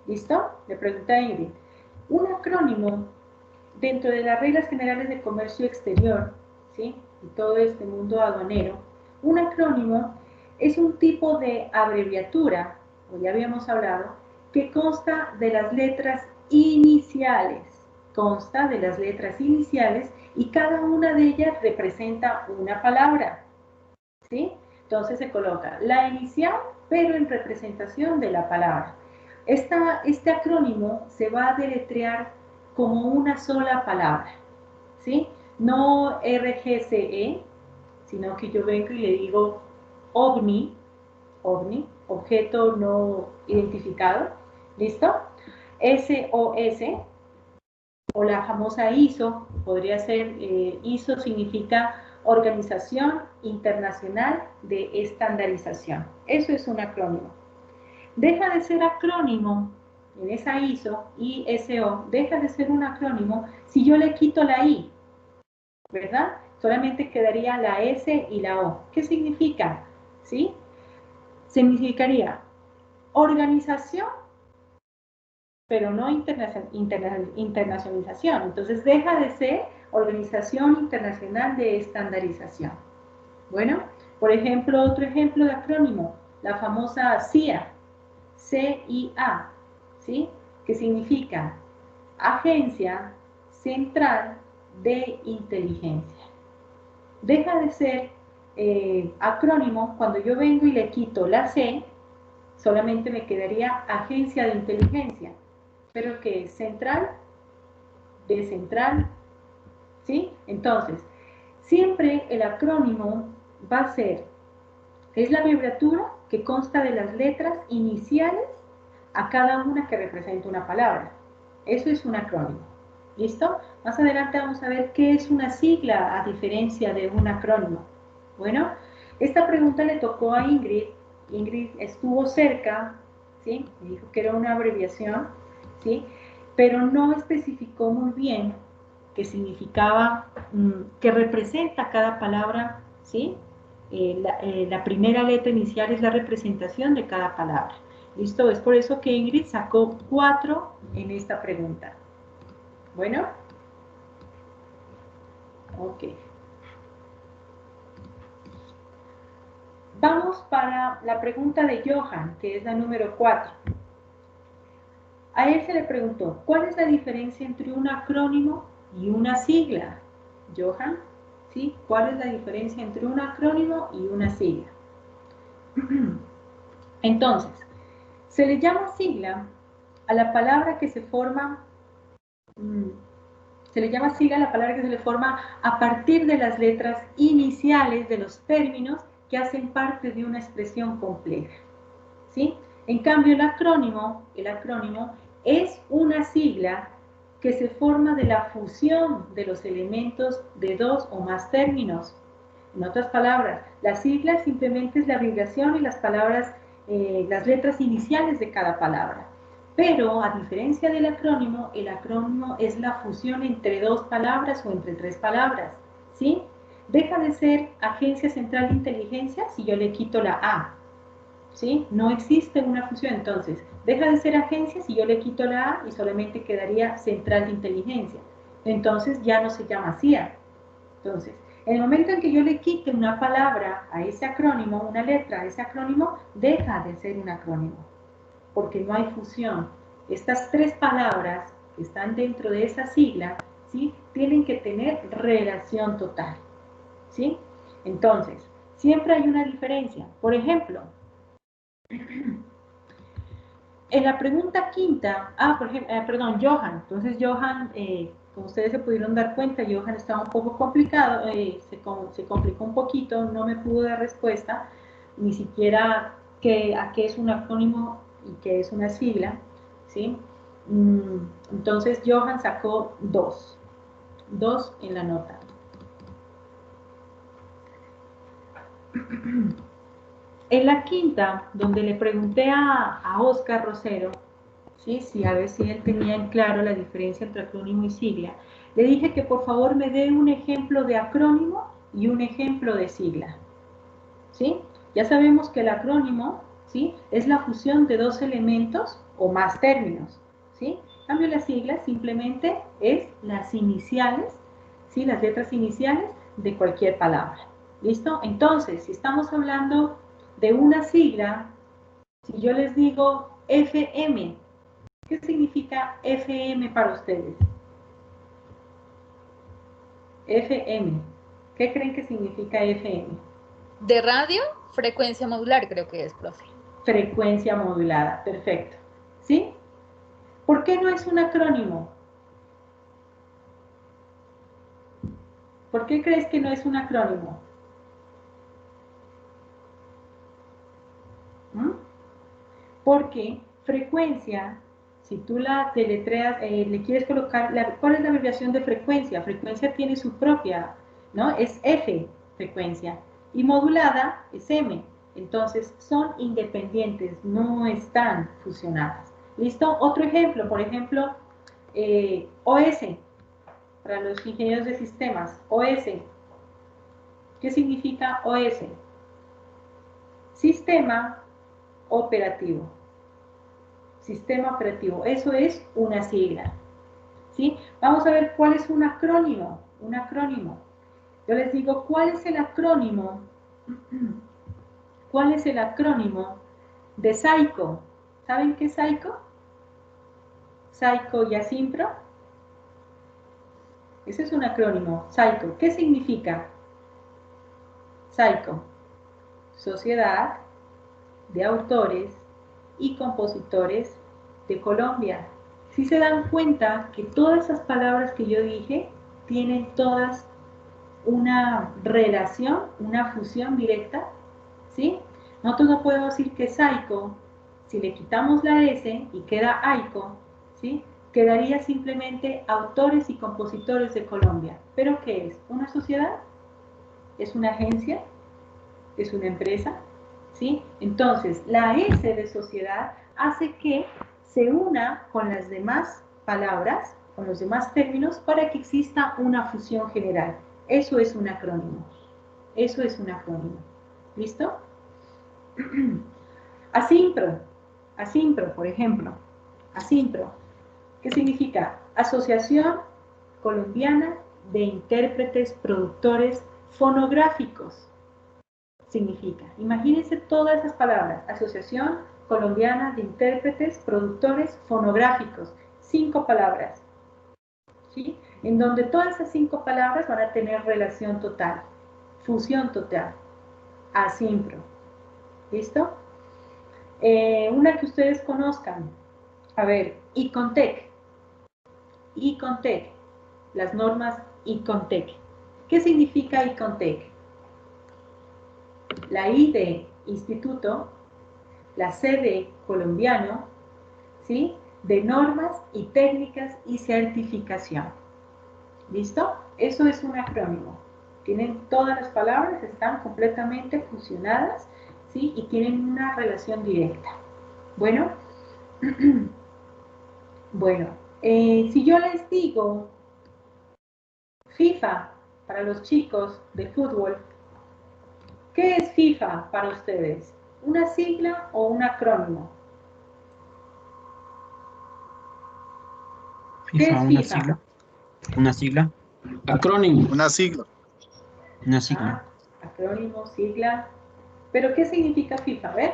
¿Listo? Le pregunté a Ingrid. Un acrónimo, dentro de las reglas generales de comercio exterior, ¿sí? Y todo este mundo aduanero, un acrónimo es un tipo de abreviatura, como ya habíamos hablado, que consta de las letras iniciales. Consta de las letras iniciales y cada una de ellas representa una palabra, ¿sí? Entonces se coloca la inicial, pero en representación de la palabra. Este acrónimo se va a deletrear como una sola palabra, ¿sí? No RGCE, sino que yo vengo y le digo OVNI, objeto no identificado, ¿listo? SOS, o la famosa ISO, podría ser, ISO significa Organización Internacional de Estandarización. Eso es un acrónimo. Deja de ser acrónimo, en esa ISO, deja de ser un acrónimo si yo le quito la I, ¿verdad? Solamente quedaría la S y la O. ¿Qué significa? ¿Sí? Significaría organización, pero no internacionalización. Entonces deja de ser Organización Internacional de Estandarización. Bueno, por ejemplo, otro ejemplo de acrónimo, la famosa CIA, CIA, ¿sí? Que significa Agencia Central de Inteligencia. Deja de ser acrónimo cuando yo vengo y le quito la C, solamente me quedaría Agencia de Inteligencia, pero que es central, de central, ¿sí? Entonces, siempre el acrónimo va a ser, es la abreviatura que consta de las letras iniciales a cada una que representa una palabra. Eso es un acrónimo. ¿Listo? Más adelante vamos a ver qué es una sigla a diferencia de un acrónimo. Bueno, esta pregunta le tocó a Ingrid. Ingrid estuvo cerca, ¿sí? Me dijo que era una abreviación, ¿sí? Pero no especificó muy bien qué significaba, qué representa cada palabra, ¿sí? La primera letra inicial es la representación de cada palabra. ¿Listo? Es por eso que Ingrid sacó 4 en esta pregunta. Bueno. Ok. Vamos para la pregunta de Johan, que es la número 4. A él se le preguntó, ¿cuál es la diferencia entre un acrónimo y una sigla? Johan, ¿sí? ¿Cuál es la diferencia entre un acrónimo y una sigla? Entonces, se le llama sigla a la palabra que se forma, a partir de las letras iniciales de los términos que hacen parte de una expresión compleja, ¿sí? En cambio, el acrónimo es una sigla que se forma de la fusión de los elementos de 2 o más términos. En otras palabras, la sigla simplemente es la abreviación y las palabras, las letras iniciales de cada palabra. Pero, a diferencia del acrónimo, el acrónimo es la fusión entre 2 palabras o entre 3 palabras, ¿sí? Deja de ser Agencia Central de Inteligencia si yo le quito la A. ¿sí? No existe una fusión, entonces deja de ser agencia si yo le quito la A y solamente quedaría Central de Inteligencia. Entonces ya no se llama CIA. Entonces, en el momento en que yo le quite una palabra a ese acrónimo, una letra a ese acrónimo, deja de ser un acrónimo, porque no hay fusión. Estas tres palabras que están dentro de esa sigla, ¿sí? Tienen que tener relación total, ¿sí? Entonces, siempre hay una diferencia. Por ejemplo, en la pregunta quinta, por ejemplo, perdón, Johan. Entonces, Johan, como ustedes se pudieron dar cuenta, Johan estaba un poco complicado, se complicó un poquito, no me pudo dar respuesta, ni siquiera a qué es un acrónimo y qué es una sigla, ¿sí? Entonces, Johan sacó 2 en la nota. En la quinta, donde le pregunté a Oscar Rosero, ¿sí? Sí, a ver si él tenía en claro la diferencia entre acrónimo y sigla, le dije que por favor me dé un ejemplo de acrónimo y un ejemplo de sigla, ¿sí? Ya sabemos que el acrónimo, ¿sí?, es la fusión de 2 elementos o más términos, ¿sí? En cambio, la sigla simplemente es las iniciales, ¿sí?, las letras iniciales de cualquier palabra. ¿Listo? Entonces, si estamos hablando de una sigla, si yo les digo FM, ¿qué significa FM para ustedes? FM. ¿Qué creen que significa FM? De radio, frecuencia modular creo que es, profe. Frecuencia modulada, perfecto. ¿Sí? ¿Por qué no es un acrónimo? ¿Por qué crees que no es un acrónimo? Porque frecuencia, si tú la deletreas, le quieres colocar, ¿cuál es la abreviación de frecuencia? Frecuencia tiene su propia, ¿no? Es F, frecuencia, y modulada es M. Entonces, son independientes, no están fusionadas. ¿Listo? Otro ejemplo, por ejemplo, OS, para los ingenieros de sistemas, OS. ¿Qué significa OS? Sistema operativo. Sistema operativo, eso es una sigla, ¿sí? Vamos a ver cuál es un acrónimo. Un acrónimo. Yo les digo, ¿cuál es el acrónimo? ¿Cuál es el acrónimo de SAICO? ¿Saben qué es SAICO? SAICO y ASIMPRO. Ese es un acrónimo, SAICO. ¿Qué significa? SAICO, Sociedad de Autores y Compositores de Colombia. Si se dan cuenta que todas esas palabras que yo dije tienen todas una relación, una fusión directa, ¿sí? Nosotros no podemos decir que SAICO, si le quitamos la S y queda AICO, ¿sí?, quedaría simplemente Autores y Compositores de Colombia. ¿Pero qué es? ¿Una sociedad? ¿Es una agencia? ¿Es una empresa? ¿Sí? Entonces, la S de sociedad hace que se una con las demás palabras, con los demás términos, para que exista una fusión general. Eso es un acrónimo. Eso es un acrónimo. ¿Listo? ASIMPRO. ASIMPRO, por ejemplo. ASIMPRO. ¿Qué significa? Asociación Colombiana de Intérpretes Productores Fonográficos. Significa, imagínense todas esas palabras: Asociación Colombiana de Intérpretes Productores Fonográficos, 5 palabras, ¿sí?, en donde todas esas 5 palabras van a tener relación total, fusión total, ASIMPRO. ¿Listo? Una que ustedes conozcan, a ver, ICONTEC, las normas ICONTEC. ¿Qué significa ICONTEC? La I de instituto, la C de colombiano, ¿sí?, de normas y técnicas y certificación. ¿Listo? Eso es un acrónimo. Tienen todas las palabras, están completamente fusionadas, ¿sí?, y tienen una relación directa. Bueno, bueno, si yo les digo FIFA para los chicos de fútbol, ¿qué es FIFA para ustedes? ¿Una sigla o un acrónimo? ¿Qué FIFA, es una FIFA? sigla. Una sigla. Acrónimo. Una sigla. Una sigla. Acrónimo, sigla. ¿Pero qué significa FIFA? A ver.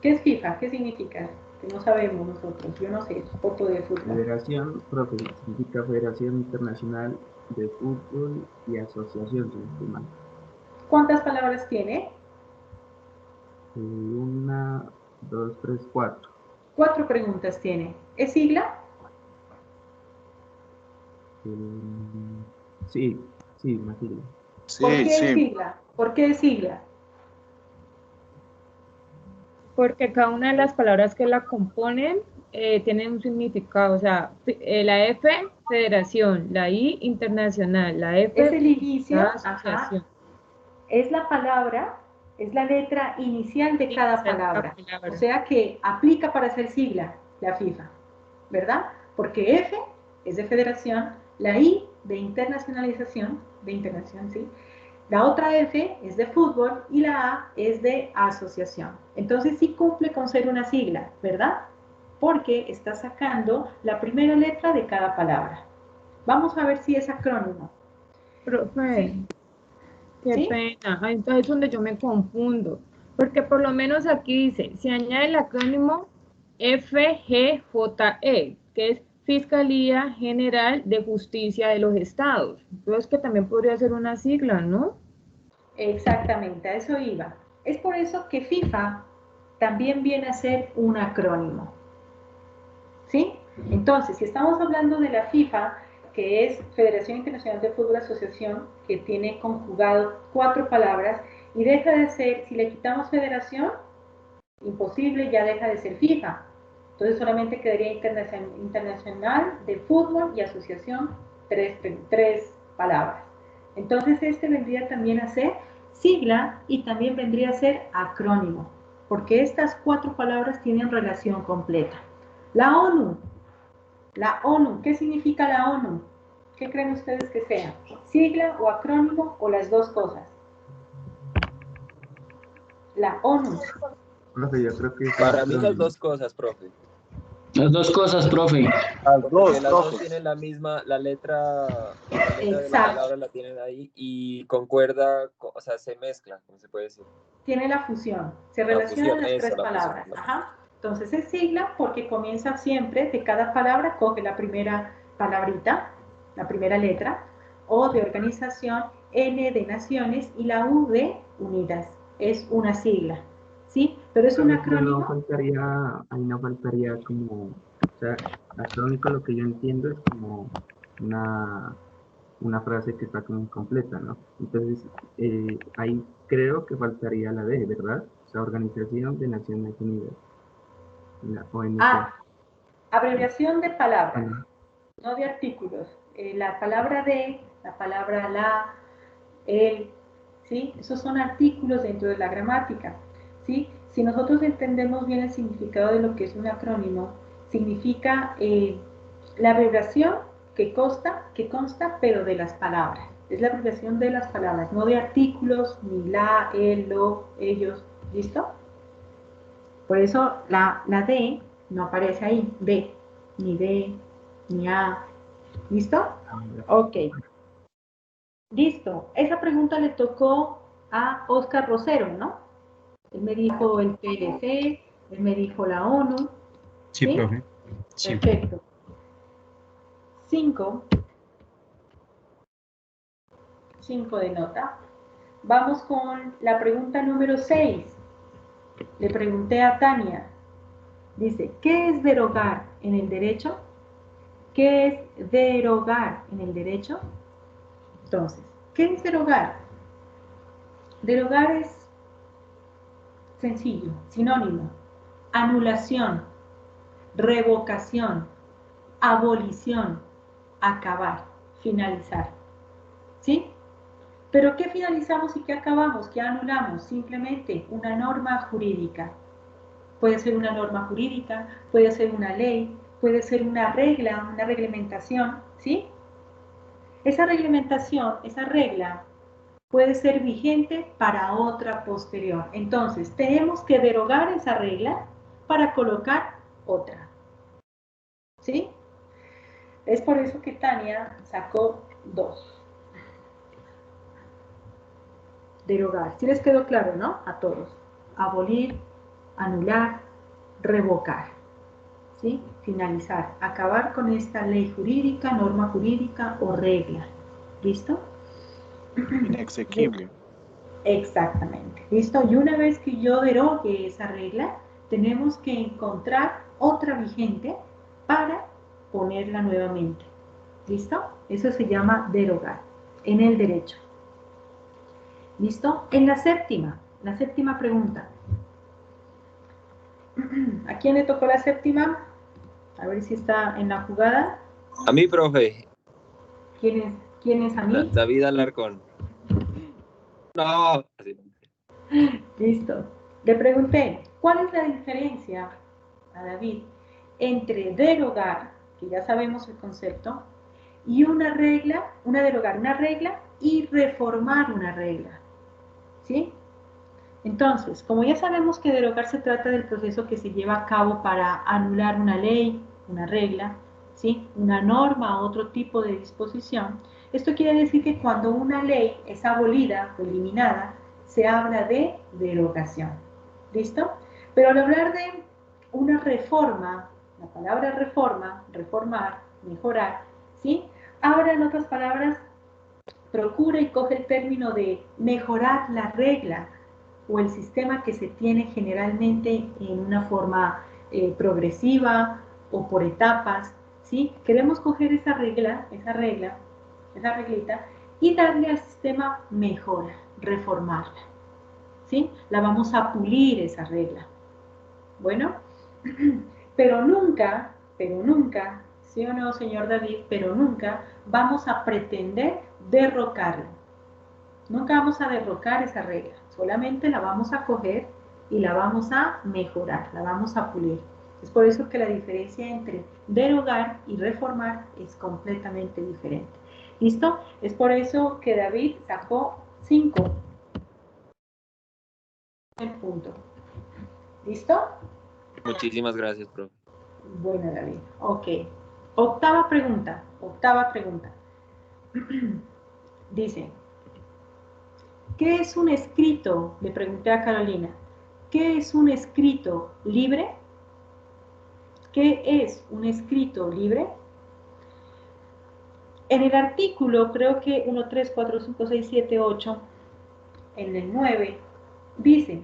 ¿Qué es FIFA? ¿Qué significa? Que no sabemos nosotros. Yo no sé, poco de fútbol. Federación, profe, significa Federación Internacional de Fútbol y Asociación, si no estoy mal. ¿Cuántas palabras tiene? 1, 2, 3, 4. 4 preguntas tiene. ¿Es sigla? Sí, una sigla. ¿Por Sí, qué es sí. sigla? ¿Por qué es sigla? Porque cada una de las palabras que la componen tienen un significado. O sea, la F, federación, la I, internacional, la F, Es el inicio, asociación. es la palabra, es la letra inicial de cada palabra. O sea que aplica para ser sigla la FIFA, ¿verdad? Porque F es de federación, la I de internacionalización, sí. La otra F es de fútbol y la A es de asociación. Entonces sí cumple con ser una sigla, ¿verdad? Porque está sacando la primera letra de cada palabra. Vamos a ver si es acrónimo. Profe, ¿Sí? qué ¿Sí? pena. Entonces es donde yo me confundo. Porque por lo menos aquí dice, se añade el acrónimo FGJE, que es Fiscalía General de Justicia de los Estados. Entonces que también podría ser una sigla, ¿no? Exactamente, a eso iba. Es por eso que FIFA también viene a ser un acrónimo. ¿Sí? Entonces, si estamos hablando de la FIFA, que es Federación Internacional de Fútbol Asociación, que tiene conjugado 4 palabras, y deja de ser, si le quitamos federación, imposible, ya deja de ser FIFA. Entonces solamente quedaría Internacional de Fútbol y Asociación, 3 palabras. Entonces este vendría también a ser sigla y también vendría a ser acrónimo, porque estas 4 palabras tienen relación completa. La ONU, ¿qué significa la ONU? ¿Qué creen ustedes que sea? ¿Sigla o acrónimo o las dos cosas? La ONU. Profe, yo creo que es Para mí las acrónimo. dos cosas, profe. Las dos cosas, profe. Las Porque dos, las dos profe. tienen la misma, la letra de la Exacto. palabra la tienen ahí y concuerda, o sea, se mezcla, como se puede decir. Tiene la fusión, se La relacionan fusión, las 3 la fusión. palabras. Ajá. Entonces es sigla porque comienza siempre de cada palabra, coge la primera palabrita, la primera letra, O de organización, N de naciones y la U de unidas. Es una sigla, ¿sí? Pero es un acrónimo. Ahí no faltaría como, o sea, acrónico lo que yo entiendo es como una frase que está como incompleta, ¿no? Entonces, ahí creo que faltaría la D, ¿verdad? O sea, Organización de Naciones Unidas, la ONG. Abreviación de palabras, Bueno, no de artículos. La palabra de, la palabra la, el, ¿sí? Esos son artículos dentro de la gramática, ¿sí? Si nosotros entendemos bien el significado de lo que es un acrónimo, significa la abreviación que consta, pero de las palabras. Es la abreviación de las palabras, no de artículos, ni la, el, lo, ellos, ¿listo? Por eso la D no aparece ahí, D, ni A, ¿listo? Ok. Listo. Esa pregunta le tocó a Oscar Rosero, ¿no? Él me dijo el PLC, él me dijo la ONU. Sí, profe. Sí. Perfecto. 5 de nota. Vamos con la pregunta número 6. Le pregunté a Tania. Dice, ¿qué es derogar en el derecho? ¿Qué es derogar en el derecho? Entonces, ¿qué es derogar? Derogar es sencillo, sinónimo, anulación, revocación, abolición, acabar, finalizar. ¿Sí? ¿Pero qué finalizamos y qué acabamos? ¿Qué anulamos? Simplemente una norma jurídica. Puede ser una norma jurídica, puede ser una ley, puede ser una regla, una reglamentación, ¿sí? Esa reglamentación, esa regla, puede ser vigente para otra posterior. Entonces, tenemos que derogar esa regla para colocar otra. ¿Sí? Es por eso que Tania sacó 2. Derogar. ¿Sí les quedó claro, no? A todos. Abolir, anular, revocar. ¿Sí? Finalizar. Acabar con esta ley jurídica, norma jurídica o regla. ¿Listo? Inexequible. Exactamente. ¿Listo? Y una vez que yo derogue esa regla, tenemos que encontrar otra vigente para ponerla nuevamente. ¿Listo? Eso se llama derogar en el derecho. ¿Listo? En la séptima pregunta. ¿A quién le tocó la séptima? A ver si está en la jugada. A mí, profe. ¿Quién es a mí? David Alarcón. No. Listo. Le pregunté, ¿cuál es la diferencia a David entre derogar, que ya sabemos el concepto, y derogar una regla y reformar una regla? ¿Sí? Entonces, como ya sabemos que derogar se trata del proceso que se lleva a cabo para anular una ley, una regla, ¿sí? Una norma o otro tipo de disposición, esto quiere decir que cuando una ley es abolida o eliminada, se habla de derogación. ¿Listo? Pero al hablar de una reforma, la palabra reforma, reformar, mejorar, ¿sí? Ahora, en otras palabras, procura y coge el término de mejorar la regla o el sistema que se tiene generalmente en una forma progresiva o por etapas, ¿sí? Queremos coger esa reglita, y darle al sistema mejora, reformarla, ¿sí? La vamos a pulir esa regla. Bueno, pero nunca, ¿sí o no, señor David? Pero nunca vamos a pretender derrocarla. Nunca vamos a derrocar esa regla, solamente la vamos a coger y la vamos a mejorar, la vamos a pulir. Es por eso que la diferencia entre derogar y reformar es completamente diferente. ¿Listo? Es por eso que David sacó 5. El punto. ¿Listo? Muchísimas gracias, profe. Bueno, David. Ok. Octava pregunta. Dice, ¿qué es un escrito? Le pregunté a Carolina. ¿Qué es un escrito libre? ¿Qué es un escrito libre? En el artículo, creo que 1, 3, 4, 5, 6, 7, 8, en el 9, dice,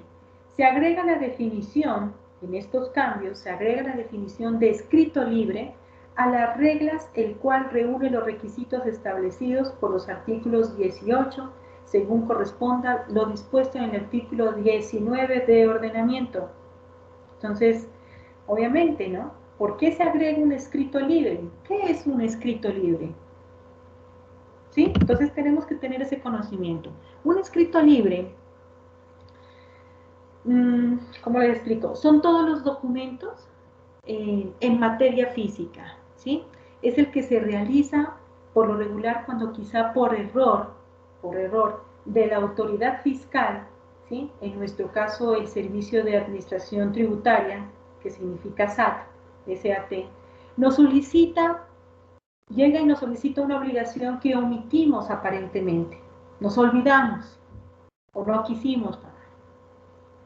se agrega la definición, en estos cambios, se agrega la definición de escrito libre a las reglas, el cual reúne los requisitos establecidos por los artículos 18, según corresponda lo dispuesto en el artículo 19 de ordenamiento. Entonces, obviamente, ¿no? ¿Por qué se agrega un escrito libre? ¿Qué es un escrito libre? ¿Sí? Entonces tenemos que tener ese conocimiento. Un escrito libre, ¿cómo les explico? Son todos los documentos en materia física, ¿sí? Es el que se realiza por lo regular cuando quizá por error de la autoridad fiscal, ¿sí? En nuestro caso el Servicio de Administración Tributaria, que significa SAT, SAT, nos solicita, llega y nos solicita una obligación que omitimos aparentemente, nos olvidamos o no quisimos pagar,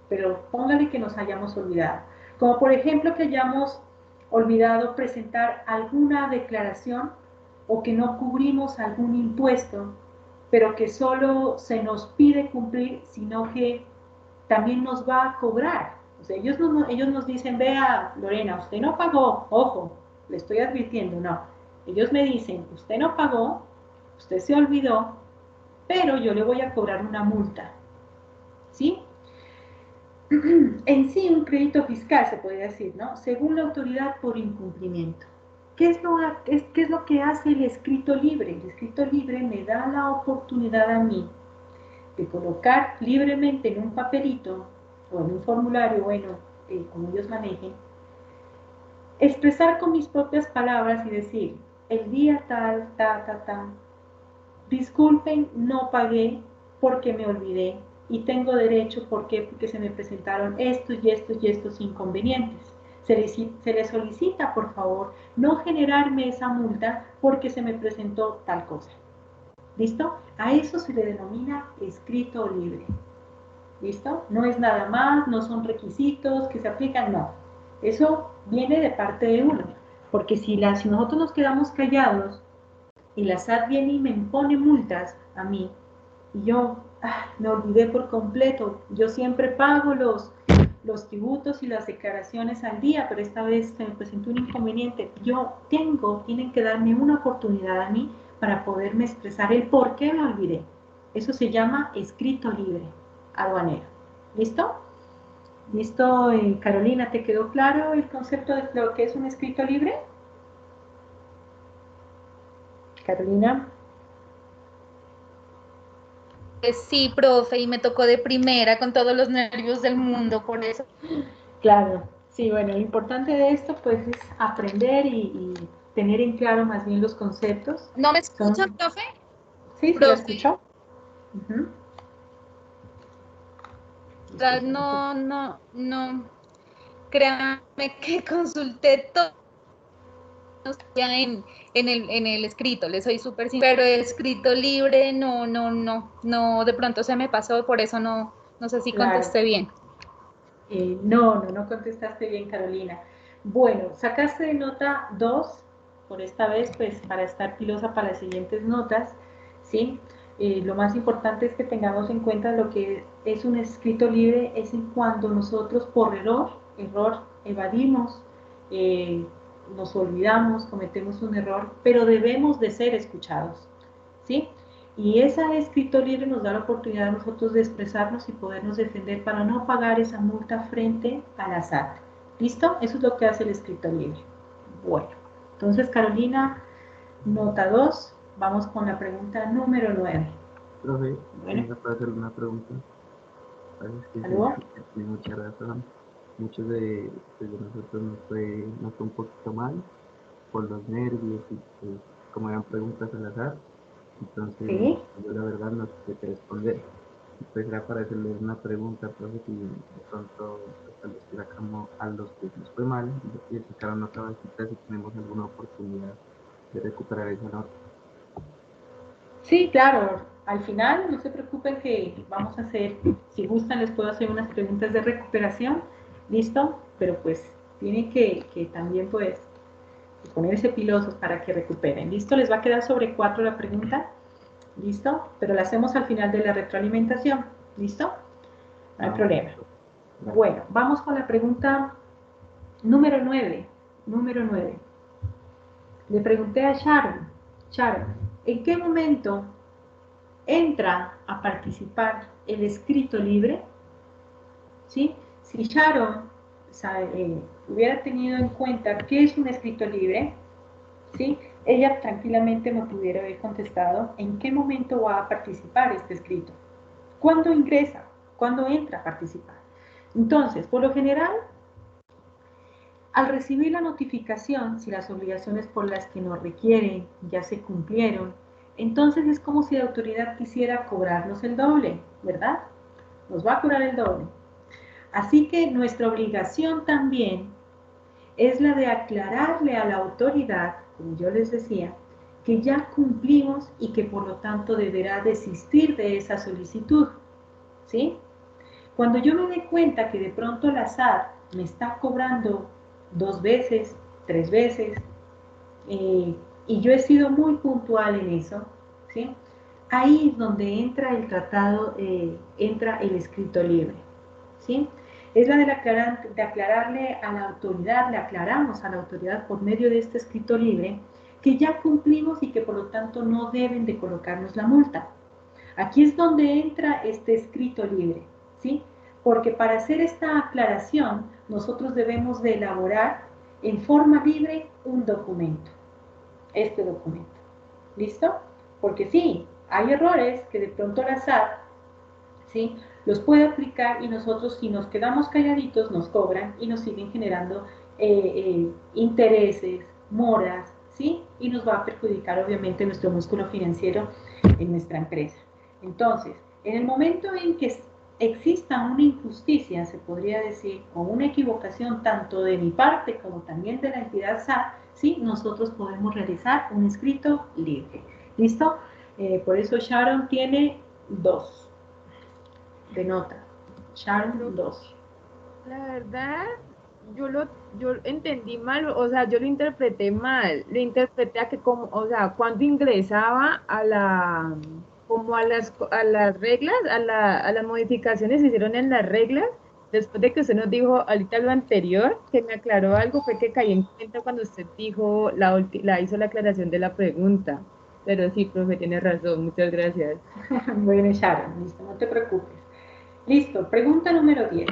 pero póngale que nos hayamos olvidado, como por ejemplo que hayamos olvidado presentar alguna declaración o que no cubrimos algún impuesto, pero que solo se nos pide cumplir, sino que también nos va a cobrar. O sea, ellos nos dicen, vea, Lorena, usted no pagó, ojo, le estoy advirtiendo, no. Ellos me dicen, usted no pagó, usted se olvidó, pero yo le voy a cobrar una multa. ¿Sí? En sí, un crédito fiscal, se podría decir, ¿no? Según la autoridad por incumplimiento. ¿Qué es lo que hace el escrito libre? El escrito libre me da la oportunidad a mí de colocar libremente en un papelito o en un formulario, bueno, como ellos manejen, expresar con mis propias palabras y decir, el día tal, disculpen, no pagué porque me olvidé, y tengo derecho, ¿por qué? Porque se me presentaron estos y estos y estos inconvenientes. Se le solicita, por favor, no generarme esa multa porque se me presentó tal cosa. ¿Listo? A eso se le denomina escrito libre. ¿Listo? No es nada más, no son requisitos que se aplican, no. Eso viene de parte de uno. Porque si nosotros nos quedamos callados y la SAT viene y me impone multas a mí, y yo me olvidé por completo, yo siempre pago los tributos y las declaraciones al día, pero esta vez se me presentó un inconveniente, tienen que darme una oportunidad a mí para poderme expresar el por qué me olvidé. Eso se llama escrito libre, aduanero. ¿Listo? ¿Listo, Carolina? ¿Te quedó claro el concepto de lo que es un escrito libre? Carolina. Sí, profe, y me tocó de primera con todos los nervios del mundo, por eso. Claro, sí, bueno, lo importante de esto pues es aprender y tener en claro más bien los conceptos. ¿No me escucha, profe? Sí, ¿sí lo escuchó? No. Créame que consulté todo ya en el escrito, le soy súper sincera, pero el escrito libre no, de pronto se me pasó, por eso no sé si contesté bien. No contestaste bien, Carolina. Bueno, sacaste de nota 2, por esta vez, pues para estar pilosa para las siguientes notas, ¿sí? Lo más importante es que tengamos en cuenta lo que es un escrito libre, es en cuando nosotros por error, evadimos, nos olvidamos, cometemos un error, pero debemos de ser escuchados, ¿sí? Y ese escrito libre nos da la oportunidad a nosotros de expresarnos y podernos defender para no pagar esa multa frente a la SAT. ¿Listo? Eso es lo que hace el escrito libre. Bueno, entonces Carolina, nota 2, vamos con la pregunta número 9. Profe, ¿me puede hacer una pregunta? ¿Algo? Muchas gracias. Muchos de nosotros nos fue un poquito mal por los nervios y pues, como eran preguntas al azar, entonces ¿Sí? yo la verdad no sé qué responder. Pues era para hacerle una pregunta, profe, si de pronto a los que nos fue mal y sacaron otra bajita, si tenemos alguna oportunidad de recuperar esa nota. Sí, claro. Al final, no se preocupen que vamos a hacer, si gustan les puedo hacer unas preguntas de recuperación, ¿listo? Pero pues tienen que también pues ponerse pilosos para que recuperen. ¿Listo? Les va a quedar sobre 4 la pregunta. ¿Listo? Pero la hacemos al final de la retroalimentación. ¿Listo? No hay problema. Bueno, vamos con la pregunta número 9. Número 9. Le pregunté a Sharon, ¿en qué momento entra a participar el escrito libre? ¿Sí? Si Sharon hubiera tenido en cuenta qué es un escrito libre, ¿sí? Ella tranquilamente me pudiera haber contestado en qué momento va a participar este escrito. ¿Cuándo ingresa? ¿Cuándo entra a participar? Entonces, por lo general, al recibir la notificación, si las obligaciones por las que nos requieren ya se cumplieron, entonces es como si la autoridad quisiera cobrarnos el doble, ¿verdad? Nos va a cobrar el doble. Así que nuestra obligación también es la de aclararle a la autoridad, como yo les decía, que ya cumplimos y que por lo tanto deberá desistir de esa solicitud, ¿sí? Cuando yo me dé cuenta que de pronto la SAT me está cobrando 2 veces, 3 veces, y yo he sido muy puntual en eso, ¿sí? Ahí es donde entra el tratado, entra el escrito libre, ¿sí? Es la de aclararle a la autoridad, le aclaramos a la autoridad por medio de este escrito libre que ya cumplimos y que por lo tanto no deben de colocarnos la multa. Aquí es donde entra este escrito libre, ¿sí? Porque para hacer esta aclaración nosotros debemos de elaborar en forma libre un documento, este documento, ¿listo? Porque sí, hay errores que de pronto la SAT, ¿sí?, los puede aplicar y nosotros si nos quedamos calladitos nos cobran y nos siguen generando intereses, moras, ¿sí? Y nos va a perjudicar obviamente nuestro músculo financiero en nuestra empresa. Entonces, En el momento en que exista una injusticia, se podría decir, o una equivocación tanto de mi parte como también de la entidad SAT, ¿sí? Nosotros podemos realizar un escrito libre. ¿Listo? Por eso Sharon tiene 2 de nota. Sharon 2. La verdad, yo entendí mal, o sea, yo lo interpreté mal. Lo interpreté a que como, o sea, cuando ingresaba a la, como a las reglas, a las modificaciones se hicieron en las reglas, después de que usted nos dijo ahorita lo anterior, que me aclaró algo, fue que caí en cuenta cuando usted dijo, hizo la aclaración de la pregunta. Pero sí, profe, tiene razón, muchas gracias. Bueno, Sharon, listo, no te preocupes. Listo, pregunta número 10.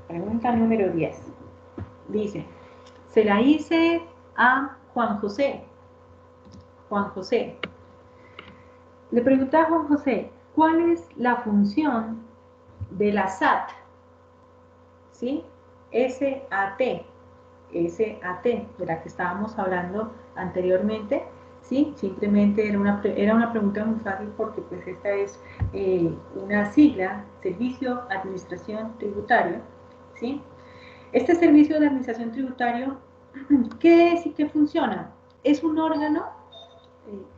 Pregunta número 10. Dice, se la hice a Juan José. Juan José. Le pregunté a Juan José, ¿cuál es la función de la SAT? ¿Sí? S-A-T. S-A-T, de la que estábamos hablando anteriormente. ¿Sí? Simplemente era una pregunta muy fácil porque pues esta es una sigla, Servicio de Administración Tributario. ¿Sí? Este Servicio de Administración Tributario, ¿qué es y qué funciona? Es un órgano.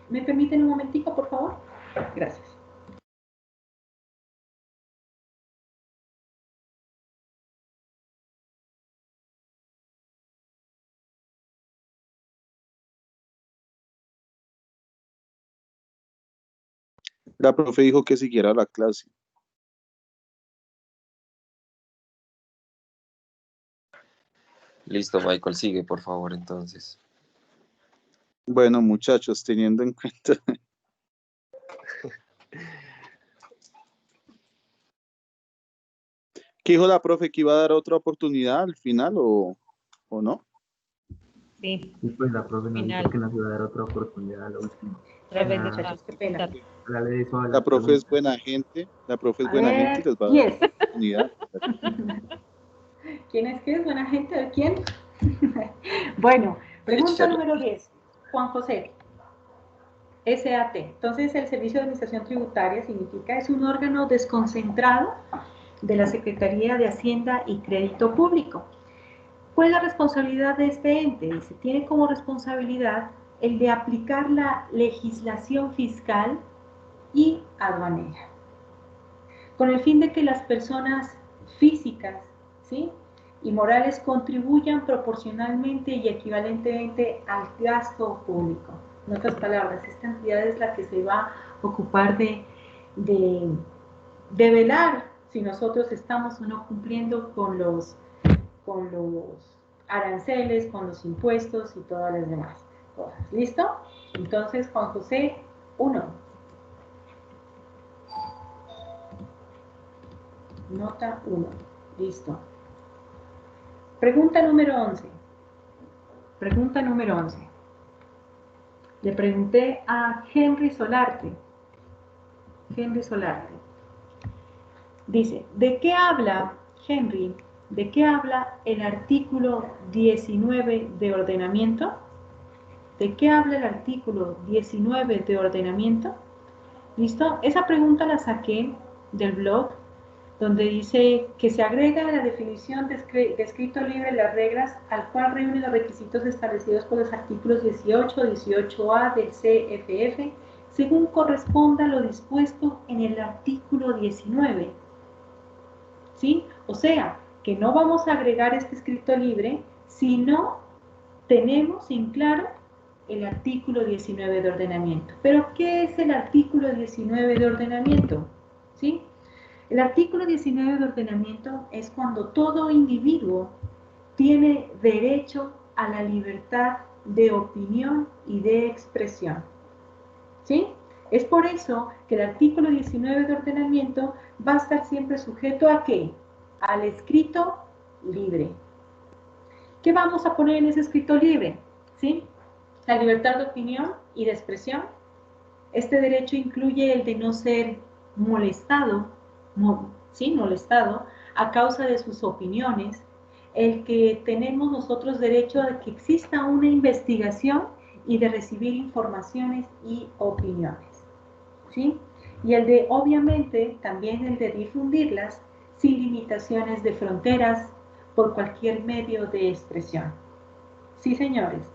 ¿Me permiten un momentico, por favor? Gracias. La profe dijo que siguiera la clase. Listo, Michael, sigue, por favor, entonces. Bueno, muchachos, teniendo en cuenta... ¿Qué dijo la profe? ¿Que iba a dar otra oportunidad al final o no? Sí. Y pues la profe nos Final. dijo que nos iba a dar otra oportunidad a la última. Muchachos, qué pena. Dale eso a La profe es buena gente, la profe es buena gente y les va a dar otra oportunidad. ¿Quién es que es buena gente? ¿Quién? Bueno, pregunta número 10. Juan José. SAT. Entonces, el Servicio de Administración Tributaria significa es un órgano desconcentrado de la Secretaría de Hacienda y Crédito Público. ¿Cuál es la responsabilidad de este ente? Dice, tiene como responsabilidad el de aplicar la legislación fiscal y aduanera, con el fin de que las personas físicas, ¿sí?, y morales contribuyan proporcionalmente y equivalentemente al gasto público. En otras palabras, esta entidad es la que se va a ocupar de velar si nosotros estamos o no cumpliendo con los aranceles, con los impuestos y todas las demás cosas. ¿Listo? Entonces, Juan José, 1. Nota 1. Listo. Pregunta número 11. Pregunta número 11. Le pregunté a Henry Solarte. Henry Solarte. Dice, ¿de qué habla, Henry? ¿De qué habla el artículo 19 de ordenamiento? ¿De qué habla el artículo 19 de ordenamiento? ¿Listo? Esa pregunta la saqué del blog, donde dice que se agrega a la definición de escrito libre las reglas al cual reúne los requisitos establecidos por los artículos 18, 18A del CFF, según corresponda a lo dispuesto en el artículo 19. ¿Sí? O sea, que no vamos a agregar este escrito libre si no tenemos en claro el artículo 19 de ordenamiento. ¿Pero qué es el artículo 19 de ordenamiento? ¿Sí? El artículo 19 de ordenamiento es cuando todo individuo tiene derecho a la libertad de opinión y de expresión. ¿Sí? Es por eso que el artículo 19 de ordenamiento va a estar siempre sujeto ¿a qué? Al escrito libre. ¿Qué vamos a poner en ese escrito libre? ¿Sí? La libertad de opinión y de expresión. Este derecho incluye el de no ser molestado, molestado a causa de sus opiniones, el que tenemos nosotros derecho a que exista una investigación y de recibir informaciones y opiniones. ¿Sí? Y el de, obviamente, también el de difundirlas sin limitaciones de fronteras por cualquier medio de expresión. Sí, señores.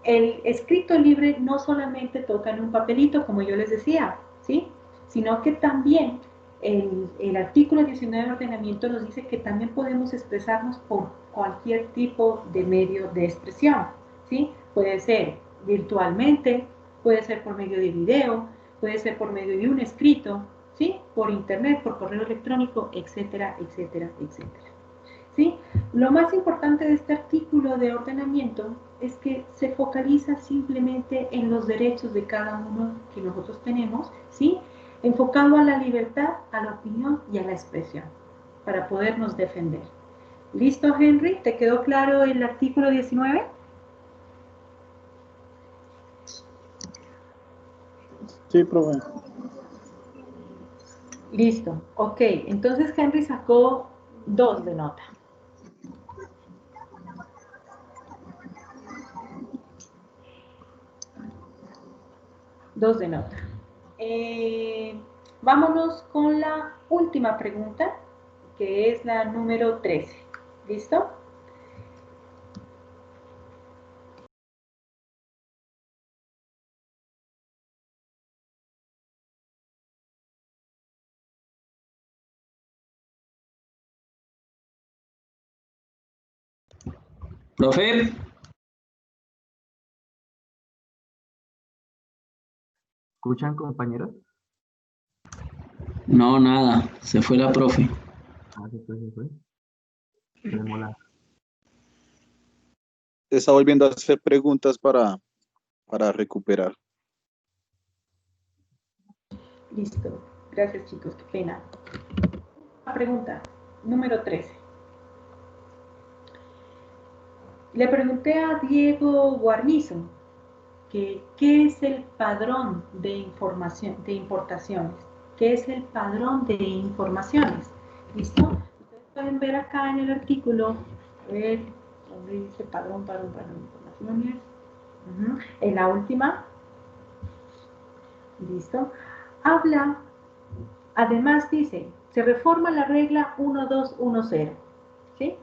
El escrito libre no solamente toca en un papelito, como yo les decía, ¿sí? Sino que también el artículo 19 de ordenamiento nos dice que también podemos expresarnos por cualquier tipo de medio de expresión, ¿sí? Puede ser virtualmente, puede ser por medio de video, puede ser por medio de un escrito, ¿sí? Por internet, por correo electrónico, etcétera, etcétera, etcétera. ¿Sí? Lo más importante de este artículo de ordenamiento es que se focaliza simplemente en los derechos de cada uno que nosotros tenemos, ¿sí? Enfocado a la libertad, a la opinión y a la expresión, para podernos defender. ¿Listo, Henry? ¿Te quedó claro el artículo 19? Sí, profe. Listo, ok. Entonces Henry sacó 2 de nota. Dos de nota. Vámonos con la última pregunta, que es la número 13. ¿Listo? Profe, ¿Escuchan, compañeros? no, nada, se fue la profe. Ah, se fue. Démosla. Está volviendo a hacer preguntas para recuperar. Listo. Gracias, chicos. Qué pena. La pregunta número 13. Le pregunté a Diego Guarnizo que qué es el padrón de información de importaciones. ¿Qué es el padrón de informaciones? ¿Listo? Ustedes pueden ver acá en el artículo, a ver, donde dice padrón de informaciones. En la última, listo, habla, además dice, se reforma la regla 1210, ¿sí?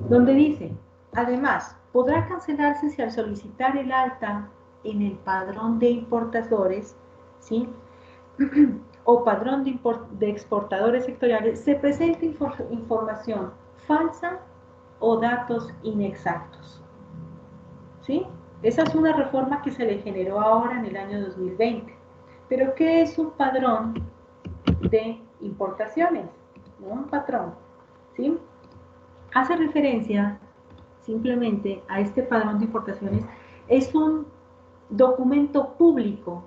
Donde dice, además, podrá cancelarse si al solicitar el alta en el padrón de importadores, ¿sí? O padrón de exportadores sectoriales, se presenta información falsa o datos inexactos, ¿sí? Esa es una reforma que se le generó ahora en el año 2020. Pero, ¿qué es un padrón de importaciones? ¿No? Un patrón, ¿sí? Hace referencia simplemente a este padrón de importaciones. Es un documento público,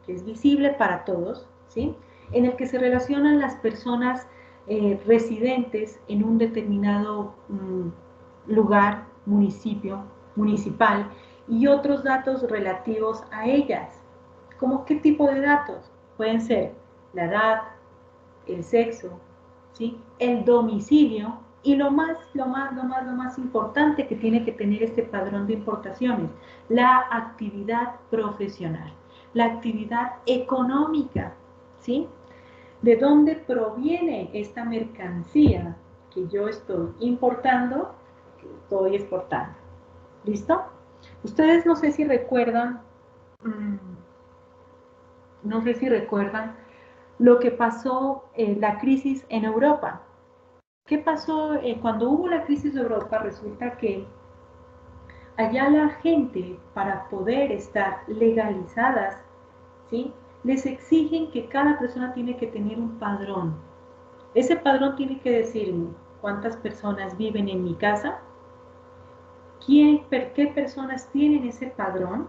que es visible para todos, ¿sí? En el que se relacionan las personas residentes en un determinado lugar, municipal, y otros datos relativos a ellas. ¿Cómo qué tipo de datos? Pueden ser la edad, el sexo, ¿sí? El domicilio y lo más importante que tiene que tener este padrón de importaciones, la actividad profesional, la actividad económica, ¿sí? ¿De dónde proviene esta mercancía que yo estoy importando, que estoy exportando? ¿Listo? Ustedes no sé si recuerdan, lo que pasó la crisis en Europa. ¿Qué pasó cuando hubo la crisis de Europa? Resulta que allá la gente, para poder estar legalizadas, ¿sí? Les exigen que cada persona tiene que tener un padrón. Ese padrón tiene que decirme cuántas personas viven en mi casa, qué personas tienen ese padrón,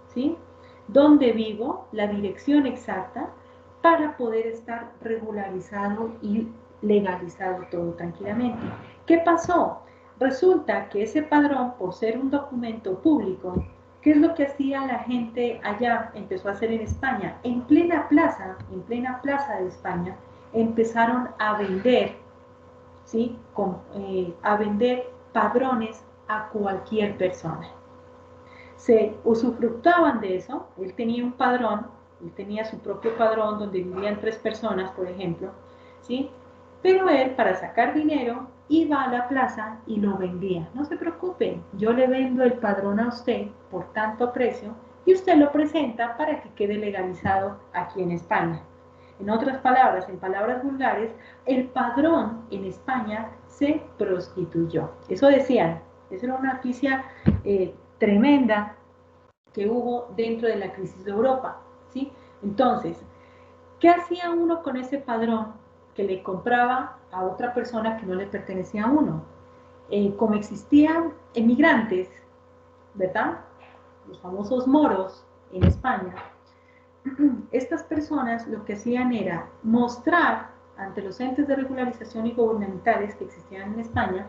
¿sí? Dónde vivo, la dirección exacta, para poder estar regularizado y legalizado todo tranquilamente. ¿Qué pasó? Resulta que ese padrón, por ser un documento público, ¿qué es lo que hacía la gente allá? Empezó a hacer en España. En plena plaza de España, empezaron a vender, ¿sí? A vender padrones a cualquier persona. Se usufructaban de eso, él tenía un padrón, Él tenía su propio padrón donde vivían 3 personas, por ejemplo, ¿sí? Pero él, para sacar dinero, iba a la plaza y lo vendía. No se preocupen, yo le vendo el padrón a usted por tanto precio y usted lo presenta para que quede legalizado aquí en España. En otras palabras, en palabras vulgares, el padrón en España se prostituyó. Eso decían, esa era una noticia tremenda que hubo dentro de la crisis de Europa, ¿sí? Entonces, ¿qué hacía uno con ese padrón que le compraba a otra persona que no le pertenecía a uno? Como existían emigrantes, ¿verdad? Los famosos moros en España, estas personas lo que hacían era mostrar ante los entes de regularización y gubernamentales que existían en España,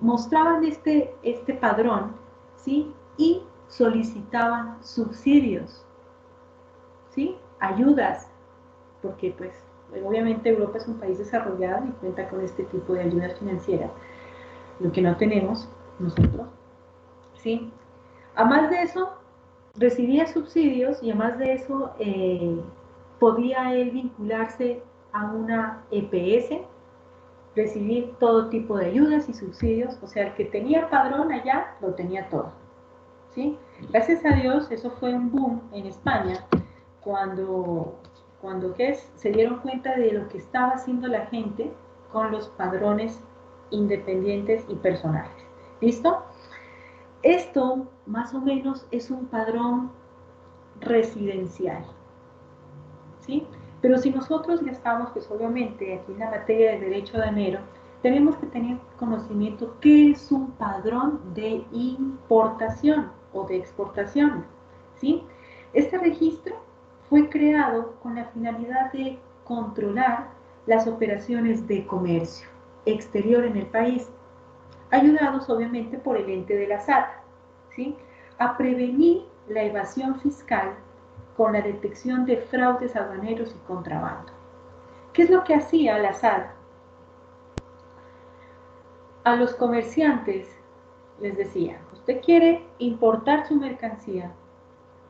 mostraban este padrón, ¿sí? Y solicitaban subsidios, ¿sí? Ayudas, porque pues obviamente Europa es un país desarrollado y cuenta con este tipo de ayudas financieras, lo que no tenemos nosotros, ¿sí? Además de eso, recibía subsidios y además de eso podía él vincularse a una EPS, recibir todo tipo de ayudas y subsidios, o sea, el que tenía padrón allá lo tenía todo, ¿sí? Gracias a Dios eso fue un boom en España cuando se dieron cuenta de lo que estaba haciendo la gente con los padrones independientes y personales. ¿Listo? Esto, más o menos, es un padrón residencial, ¿sí? Pero si nosotros ya estamos, pues obviamente, aquí en la materia de derecho aduanero, tenemos que tener conocimiento qué es un padrón de importación o de exportación, ¿sí? Este registro fue creado con la finalidad de controlar las operaciones de comercio exterior en el país, ayudados obviamente por el ente de la SAT, ¿sí? A prevenir la evasión fiscal con la detección de fraudes aduaneros y contrabando. ¿Qué es lo que hacía la SAT? A los comerciantes les decía, usted quiere importar su mercancía,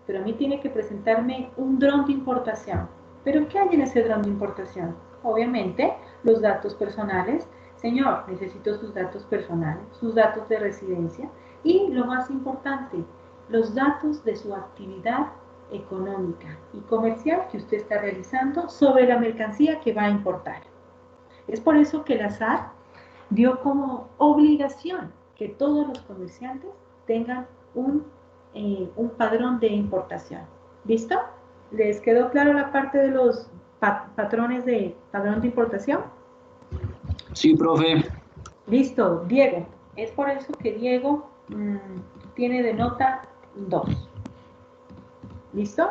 pero a mí tiene que presentarme un dron de importación. ¿Pero qué hay en ese dron de importación? Obviamente, los datos personales. Señor, necesito sus datos personales, sus datos de residencia y, lo más importante, los datos de su actividad económica y comercial que usted está realizando sobre la mercancía que va a importar. Es por eso que la SAT dio como obligación que todos los comerciantes tengan un padrón de importación. ¿Listo? ¿Les quedó claro la parte de los patrones de padrón de importación? Sí, profe. Listo, Diego. Es por eso que Diego tiene de nota 2. ¿Listo?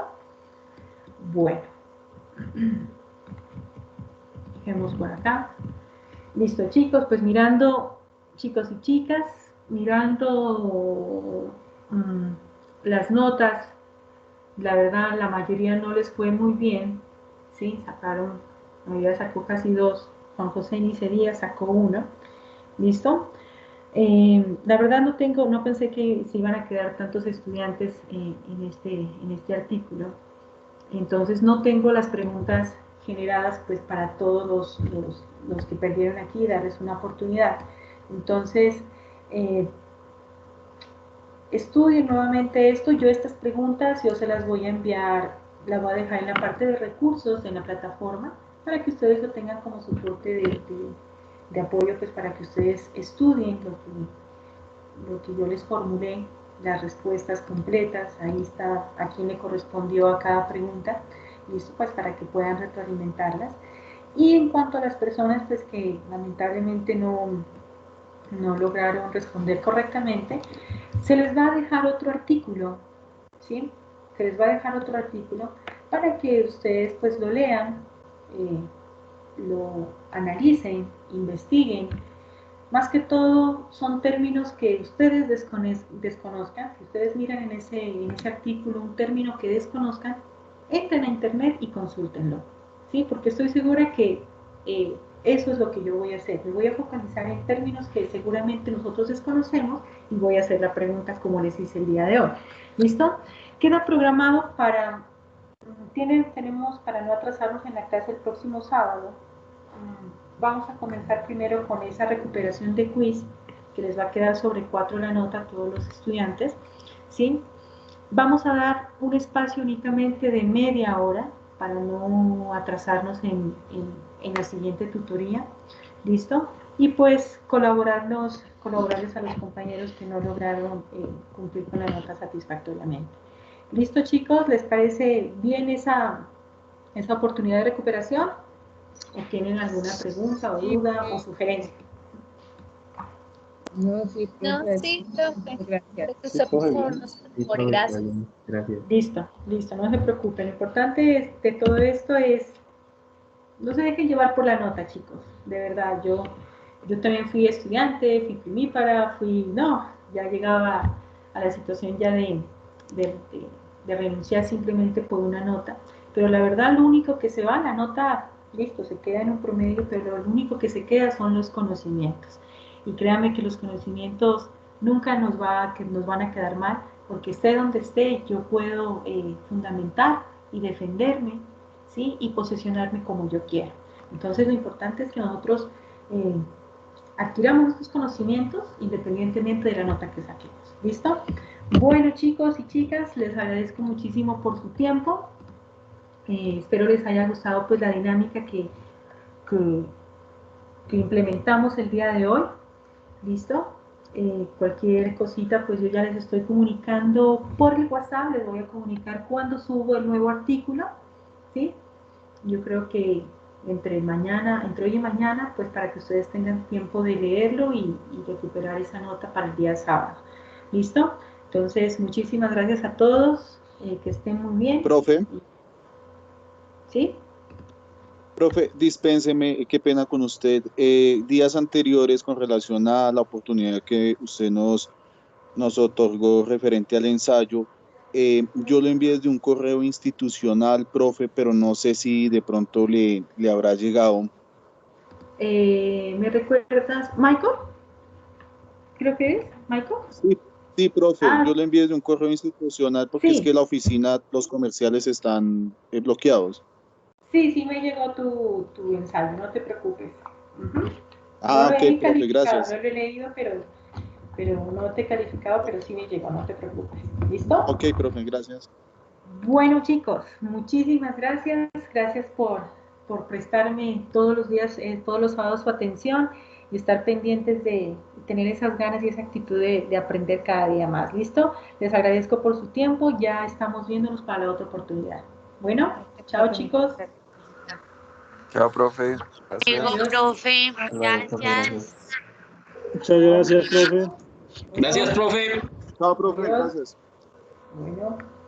Bueno. Dejemos por acá. Listo, chicos, pues mirando, chicos y chicas, mirando las notas, la verdad la mayoría no les fue muy bien, ¿sí? Sacaron, la mayoría sacó casi 2, Juan José Nicería sacó 1, ¿listo? La verdad no pensé que se iban a quedar tantos estudiantes en este artículo, entonces no tengo las preguntas generadas pues para todos los que perdieron aquí, darles una oportunidad. Entonces, estudien nuevamente esto. Yo estas preguntas yo se las voy a enviar, las voy a dejar en la parte de recursos en la plataforma para que ustedes lo tengan como soporte de apoyo, pues para que ustedes estudien lo que yo les formulé, las respuestas completas. Ahí está a quién le correspondió a cada pregunta, listo, pues para que puedan retroalimentarlas. Y en cuanto a las personas pues que lamentablemente no lograron responder correctamente, se les va a dejar otro artículo, ¿sí? Se les va a dejar otro artículo para que ustedes pues lo lean, lo analicen, investiguen. Más que todo son términos que ustedes desconozcan. Si ustedes miran en ese artículo un término que desconozcan, entren a internet y consúltenlo, ¿sí? Porque estoy segura que eso es lo que yo voy a hacer. Me voy a focalizar en términos que seguramente nosotros desconocemos y voy a hacer la pregunta como les hice el día de hoy. ¿Listo? Queda programado para tenemos, para no atrasarnos en la clase el próximo sábado, vamos a comenzar primero con esa recuperación de quiz, que les va a quedar sobre 4 la nota a todos los estudiantes, ¿sí? Vamos a dar un espacio únicamente de media hora para no atrasarnos en la siguiente tutoría, ¿listo? Y pues colaborarles a los compañeros que no lograron cumplir con la nota satisfactoriamente. ¿Listo, chicos? ¿Les parece bien esa oportunidad de recuperación? ¿O tienen alguna pregunta o duda o sugerencia? No, sí, profe. Sí, profe. Gracias. Gracias. Listo, no se preocupen. Lo importante de todo esto es, no se dejen llevar por la nota, chicos. De verdad, yo también fui estudiante, fui primípara, ya llegaba a la situación ya de renunciar simplemente por una nota. Pero la verdad, lo único que se va, la nota, listo, se queda en un promedio, pero lo único que se queda son los conocimientos. Y créanme que los conocimientos nunca nos van a quedar mal, porque esté donde esté, yo puedo fundamentar y defenderme, ¿sí? Y posesionarme como yo quiera. Entonces, lo importante es que nosotros adquiramos estos conocimientos independientemente de la nota que saquemos. ¿Listo? Bueno, chicos y chicas, les agradezco muchísimo por su tiempo. Espero les haya gustado pues la dinámica que implementamos el día de hoy. ¿Listo? Cualquier cosita, pues yo ya les estoy comunicando por el WhatsApp, les voy a comunicar cuando subo el nuevo artículo, ¿sí? Yo creo que entre hoy y mañana, pues para que ustedes tengan tiempo de leerlo y recuperar esa nota para el día sábado. ¿Listo? Entonces, muchísimas gracias a todos, que estén muy bien. Profe. ¿Sí? Profe, dispénseme, qué pena con usted. Días anteriores, con relación a la oportunidad que usted nos otorgó referente al ensayo, yo lo envié desde un correo institucional, profe, pero no sé si de pronto le habrá llegado. ¿Me recuerdas, Michael? Creo que es, ¿Michael? Sí, profe, yo lo envié desde un correo institucional porque es que la oficina, los comerciales están bloqueados. Sí, me llegó tu ensayo, no te preocupes. Ok, profe, gracias. No lo he leído, pero no te he calificado, pero sí me llegó, no te preocupes. ¿Listo? Ok, profe, gracias. Bueno, chicos, muchísimas gracias. Gracias por prestarme todos los días, todos los sábados su atención y estar pendientes de tener esas ganas y esa actitud de aprender cada día más. ¿Listo? Les agradezco por su tiempo. Ya estamos viéndonos para la otra oportunidad. Bueno, chao, chicos. Chao, profe. Diego, profe, gracias. Muchas gracias, profe. Gracias, profe. Chao, profe, gracias. Bueno.